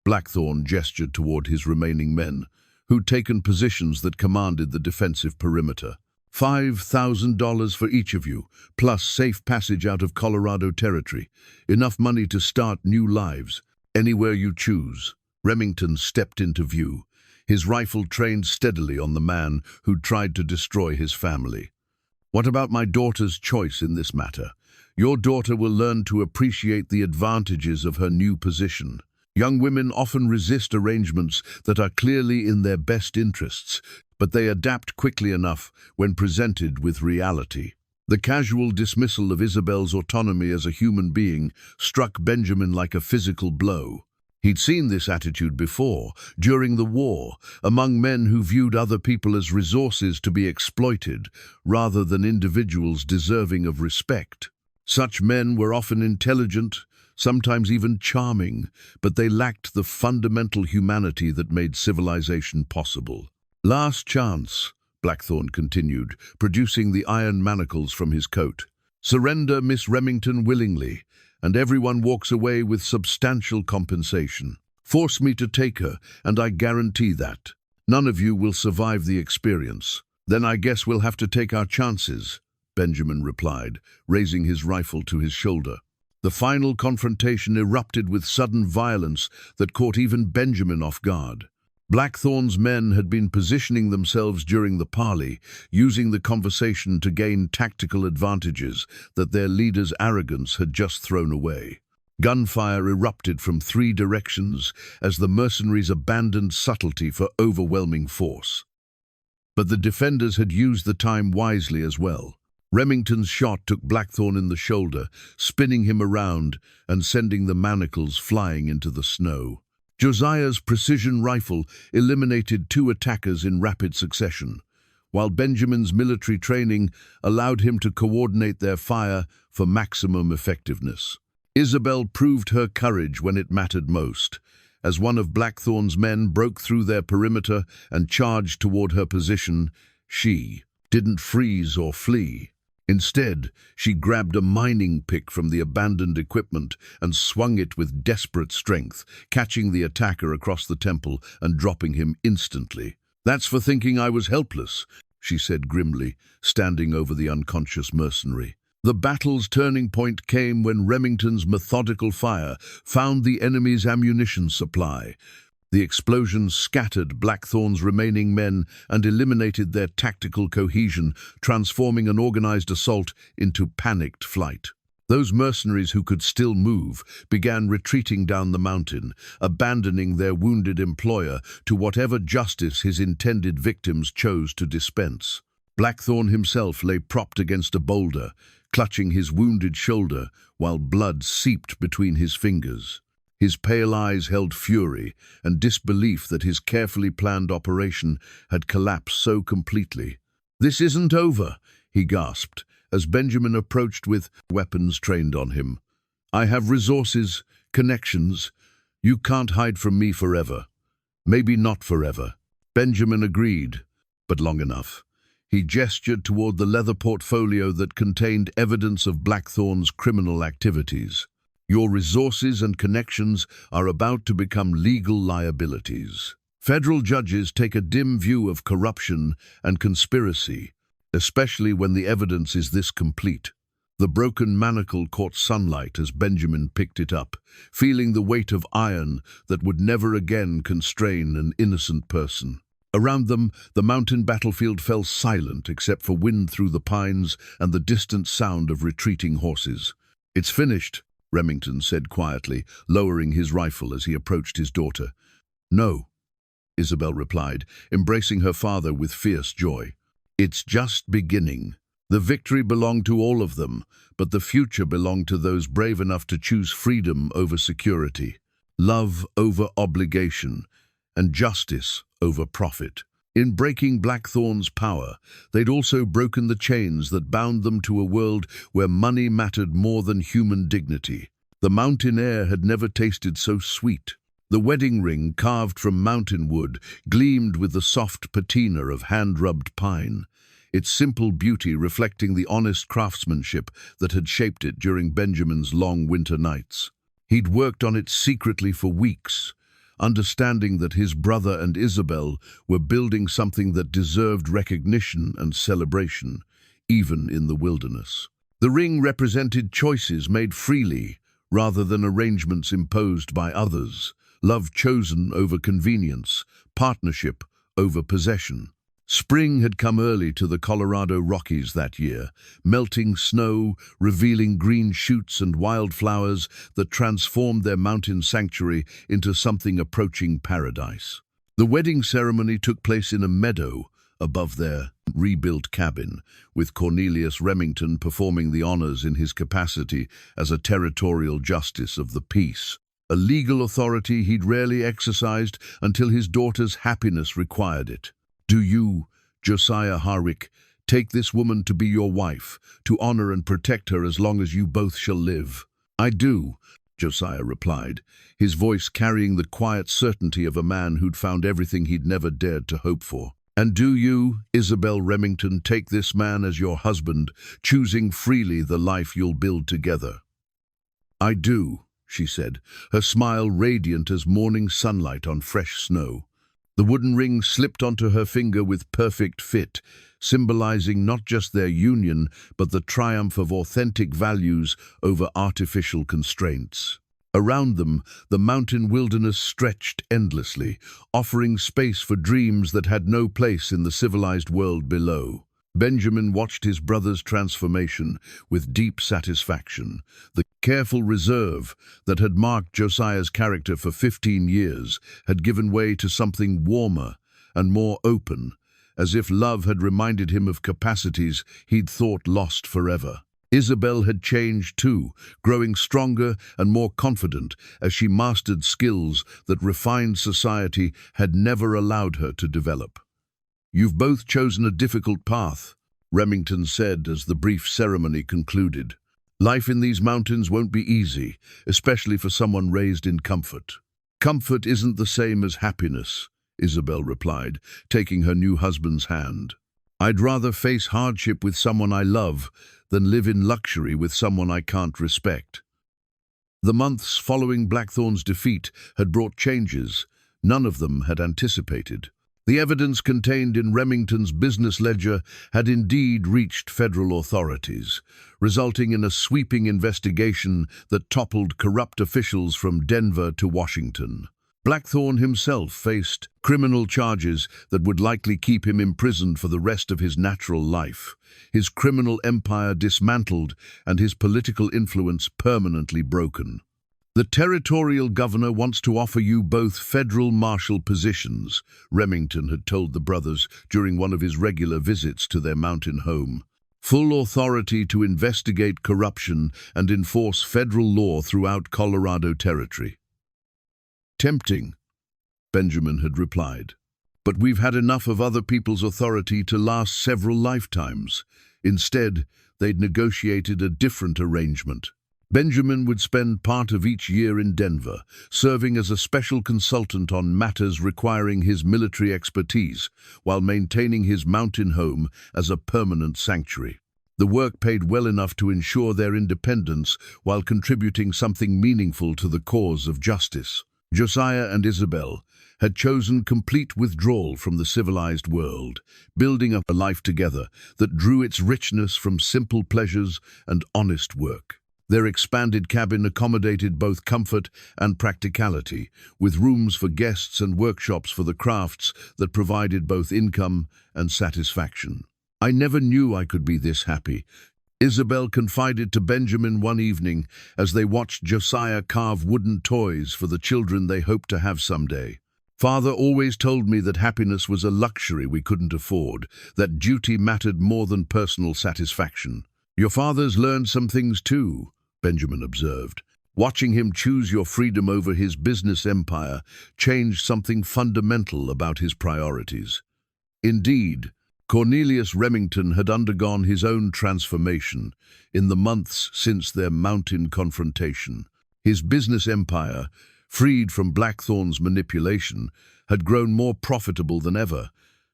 Blackthorn gestured toward his remaining men, who'd taken positions that commanded the defensive perimeter. $5,000 for each of you, plus safe passage out of Colorado territory. Enough money to start new lives, anywhere you choose. Remington stepped into view, his rifle trained steadily on the man who'd tried to destroy his family. "What about my daughter's choice in this matter? Your daughter will learn to appreciate the advantages of her new position. Young women often resist arrangements that are clearly in their best interests, but they adapt quickly enough when presented with reality." The casual dismissal of Isabel's autonomy as a human being struck Benjamin like a physical blow. He'd seen this attitude before, during the war, among men who viewed other people as resources to be exploited, rather than individuals deserving of respect. Such men were often intelligent, sometimes even charming, but they lacked the fundamental humanity that made civilization possible. "Last chance," Blackthorn continued, producing the iron manacles from his coat. "Surrender Miss Remington willingly, and everyone walks away with substantial compensation. Force me to take her, and I guarantee that. None of you will survive the experience." "Then I guess we'll have to take our chances," Benjamin replied, raising his rifle to his shoulder. The final confrontation erupted with sudden violence that caught even Benjamin off guard. Blackthorn's men had been positioning themselves during the parley, using the conversation to gain tactical advantages that their leader's arrogance had just thrown away. Gunfire erupted from 3 directions as the mercenaries abandoned subtlety for overwhelming force. But the defenders had used the time wisely as well. Remington's shot took Blackthorn in the shoulder, spinning him around and sending the manacles flying into the snow. Josiah's precision rifle eliminated 2 attackers in rapid succession, while Benjamin's military training allowed him to coordinate their fire for maximum effectiveness. Isabel proved her courage when it mattered most, as one of Blackthorn's men broke through their perimeter and charged toward her position. She didn't freeze or flee. Instead, she grabbed a mining pick from the abandoned equipment and swung it with desperate strength, catching the attacker across the temple and dropping him instantly. "That's for thinking I was helpless," she said grimly, standing over the unconscious mercenary. The battle's turning point came when Remington's methodical fire found the enemy's ammunition supply. The explosions scattered Blackthorn's remaining men and eliminated their tactical cohesion, transforming an organized assault into panicked flight. Those mercenaries who could still move began retreating down the mountain, abandoning their wounded employer to whatever justice his intended victims chose to dispense. Blackthorn himself lay propped against a boulder, clutching his wounded shoulder while blood seeped between his fingers. His pale eyes held fury and disbelief that his carefully planned operation had collapsed so completely. "This isn't over," he gasped, as Benjamin approached with weapons trained on him. "I have resources, connections. You can't hide from me forever." "Maybe not forever." Benjamin agreed, but long enough. He gestured toward the leather portfolio that contained evidence of Blackthorn's criminal activities. "Your resources and connections are about to become legal liabilities. Federal judges take a dim view of corruption and conspiracy, especially when the evidence is this complete." The broken manacle caught sunlight as Benjamin picked it up, feeling the weight of iron that would never again constrain an innocent person. Around them, the mountain battlefield fell silent except for wind through the pines and the distant sound of retreating horses. "It's finished," Remington said quietly, lowering his rifle as he approached his daughter. "No," Isabel replied, embracing her father with fierce joy. "It's just beginning. The victory belonged to all of them, but the future belonged to those brave enough to choose freedom over security, love over obligation, and justice over profit. In breaking Blackthorn's power, they'd also broken the chains that bound them to a world where money mattered more than human dignity. The mountain air had never tasted so sweet. The wedding ring, carved from mountain wood, gleamed with the soft patina of hand-rubbed pine, its simple beauty reflecting the honest craftsmanship that had shaped it during Benjamin's long winter nights. He'd worked on it secretly for weeks, understanding that his brother and Isabel were building something that deserved recognition and celebration, even in the wilderness. The ring represented choices made freely, rather than arrangements imposed by others, love chosen over convenience, partnership over possession. Spring had come early to the Colorado Rockies that year, melting snow, revealing green shoots and wildflowers that transformed their mountain sanctuary into something approaching paradise. The wedding ceremony took place in a meadow above their rebuilt cabin, with Cornelius Remington performing the honors in his capacity as a territorial justice of the peace, a legal authority he'd rarely exercised until his daughter's happiness required it. "Do you, Josiah Harwick, take this woman to be your wife, to honor and protect her as long as you both shall live?" "I do," Josiah replied, his voice carrying the quiet certainty of a man who'd found everything he'd never dared to hope for. "And do you, Isabel Remington, take this man as your husband, choosing freely the life you'll build together?" "I do," she said, her smile radiant as morning sunlight on fresh snow. The wooden ring slipped onto her finger with perfect fit, symbolizing not just their union, but the triumph of authentic values over artificial constraints. Around them, the mountain wilderness stretched endlessly, offering space for dreams that had no place in the civilized world below. Benjamin watched his brother's transformation with deep satisfaction. The careful reserve that had marked Josiah's character for 15 years had given way to something warmer and more open, as if love had reminded him of capacities he'd thought lost forever. Isabel had changed too, growing stronger and more confident as she mastered skills that refined society had never allowed her to develop. "You've both chosen a difficult path," Remington said as the brief ceremony concluded. "Life in these mountains won't be easy, especially for someone raised in comfort." "Comfort isn't the same as happiness," Isabel replied, taking her new husband's hand. "I'd rather face hardship with someone I love than live in luxury with someone I can't respect." The months following Blackthorn's defeat had brought changes none of them had anticipated. The evidence contained in Remington's business ledger had indeed reached federal authorities, resulting in a sweeping investigation that toppled corrupt officials from Denver to Washington. Blackthorne himself faced criminal charges that would likely keep him imprisoned for the rest of his natural life, his criminal empire dismantled and his political influence permanently broken. "The territorial governor wants to offer you both federal marshal positions," Remington had told the brothers during one of his regular visits to their mountain home. "Full authority to investigate corruption and enforce federal law throughout Colorado Territory." "Tempting," Benjamin had replied. "But we've had enough of other people's authority to last several lifetimes." Instead, they'd negotiated a different arrangement. Benjamin would spend part of each year in Denver, serving as a special consultant on matters requiring his military expertise, while maintaining his mountain home as a permanent sanctuary. The work paid well enough to ensure their independence while contributing something meaningful to the cause of justice. Josiah and Isabel had chosen complete withdrawal from the civilized world, building up a life together that drew its richness from simple pleasures and honest work. Their expanded cabin accommodated both comfort and practicality, with rooms for guests and workshops for the crafts that provided both income and satisfaction. "I never knew I could be this happy," Isabel confided to Benjamin one evening as they watched Josiah carve wooden toys for the children they hoped to have someday. "Father always told me that happiness was a luxury we couldn't afford, that duty mattered more than personal satisfaction." "Your father's learned some things too," Benjamin observed. "Watching him choose your freedom over his business empire changed something fundamental about his priorities." Indeed, Cornelius Remington had undergone his own transformation in the months since their mountain confrontation. His business empire, freed from Blackthorne's manipulation, had grown more profitable than ever,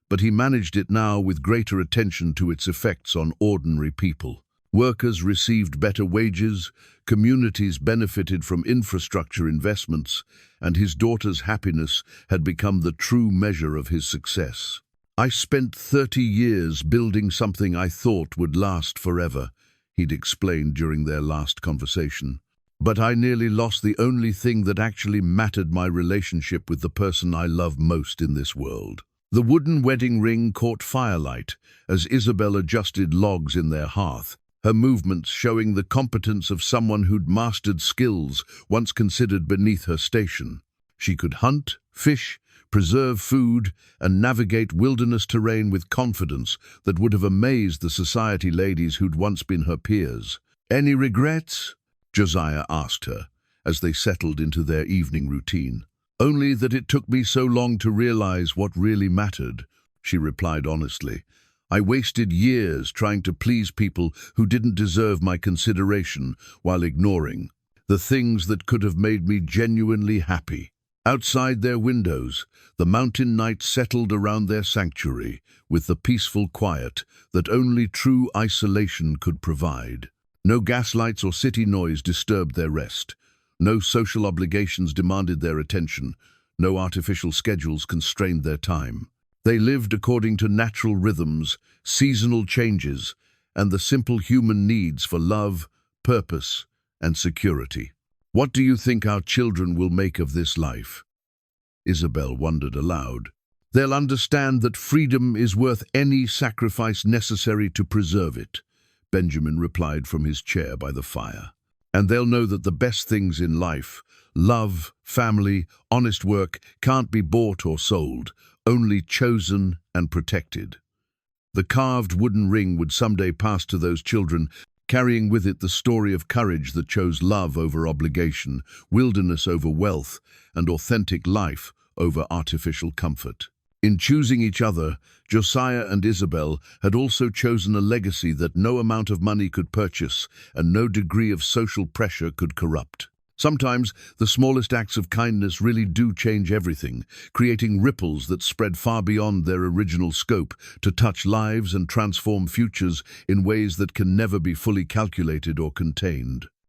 but he managed it now with greater attention to its effects on ordinary people. Workers received better wages, communities benefited from infrastructure investments, and his daughter's happiness had become the true measure of his success. "I spent 30 years building something I thought would last forever," he'd explained during their last conversation. "But I nearly lost the only thing that actually mattered: my relationship with the person I love most in this world." The wooden wedding ring caught firelight as Isabel adjusted logs in their hearth, her movements showing the competence of someone who'd mastered skills once considered beneath her station. She could hunt, fish, preserve food, and navigate wilderness terrain with confidence that would have amazed the society ladies who'd once been her peers. "Any regrets?" Josiah asked her, as they settled into their evening routine. "Only that it took me so long to realize what really mattered," she replied honestly. "I wasted years trying to please people who didn't deserve my consideration while ignoring the things that could have made me genuinely happy." Outside their windows, the mountain night settled around their sanctuary with the peaceful quiet that only true isolation could provide. No gaslights or city noise disturbed their rest. No social obligations demanded their attention. No artificial schedules constrained their time. They lived according to natural rhythms, seasonal changes, and the simple human needs for love, purpose, and security. "What do you think our children will make of this life?" Isabel wondered aloud. "They'll understand that freedom is worth any sacrifice necessary to preserve it," Benjamin replied from his chair by the fire. "And they'll know that the best things in life, love, family, honest work, can't be bought or sold, only chosen and protected." The carved wooden ring would someday pass to those children, carrying with it the story of courage that chose love over obligation, wilderness over wealth, and authentic life over artificial comfort. In choosing each other, Josiah and Isabel had also chosen a legacy that no amount of money could purchase and no degree of social pressure could corrupt. Sometimes the smallest acts of kindness really do change everything, creating ripples that spread far beyond their original scope to touch lives and transform futures in ways that can never be fully calculated or contained.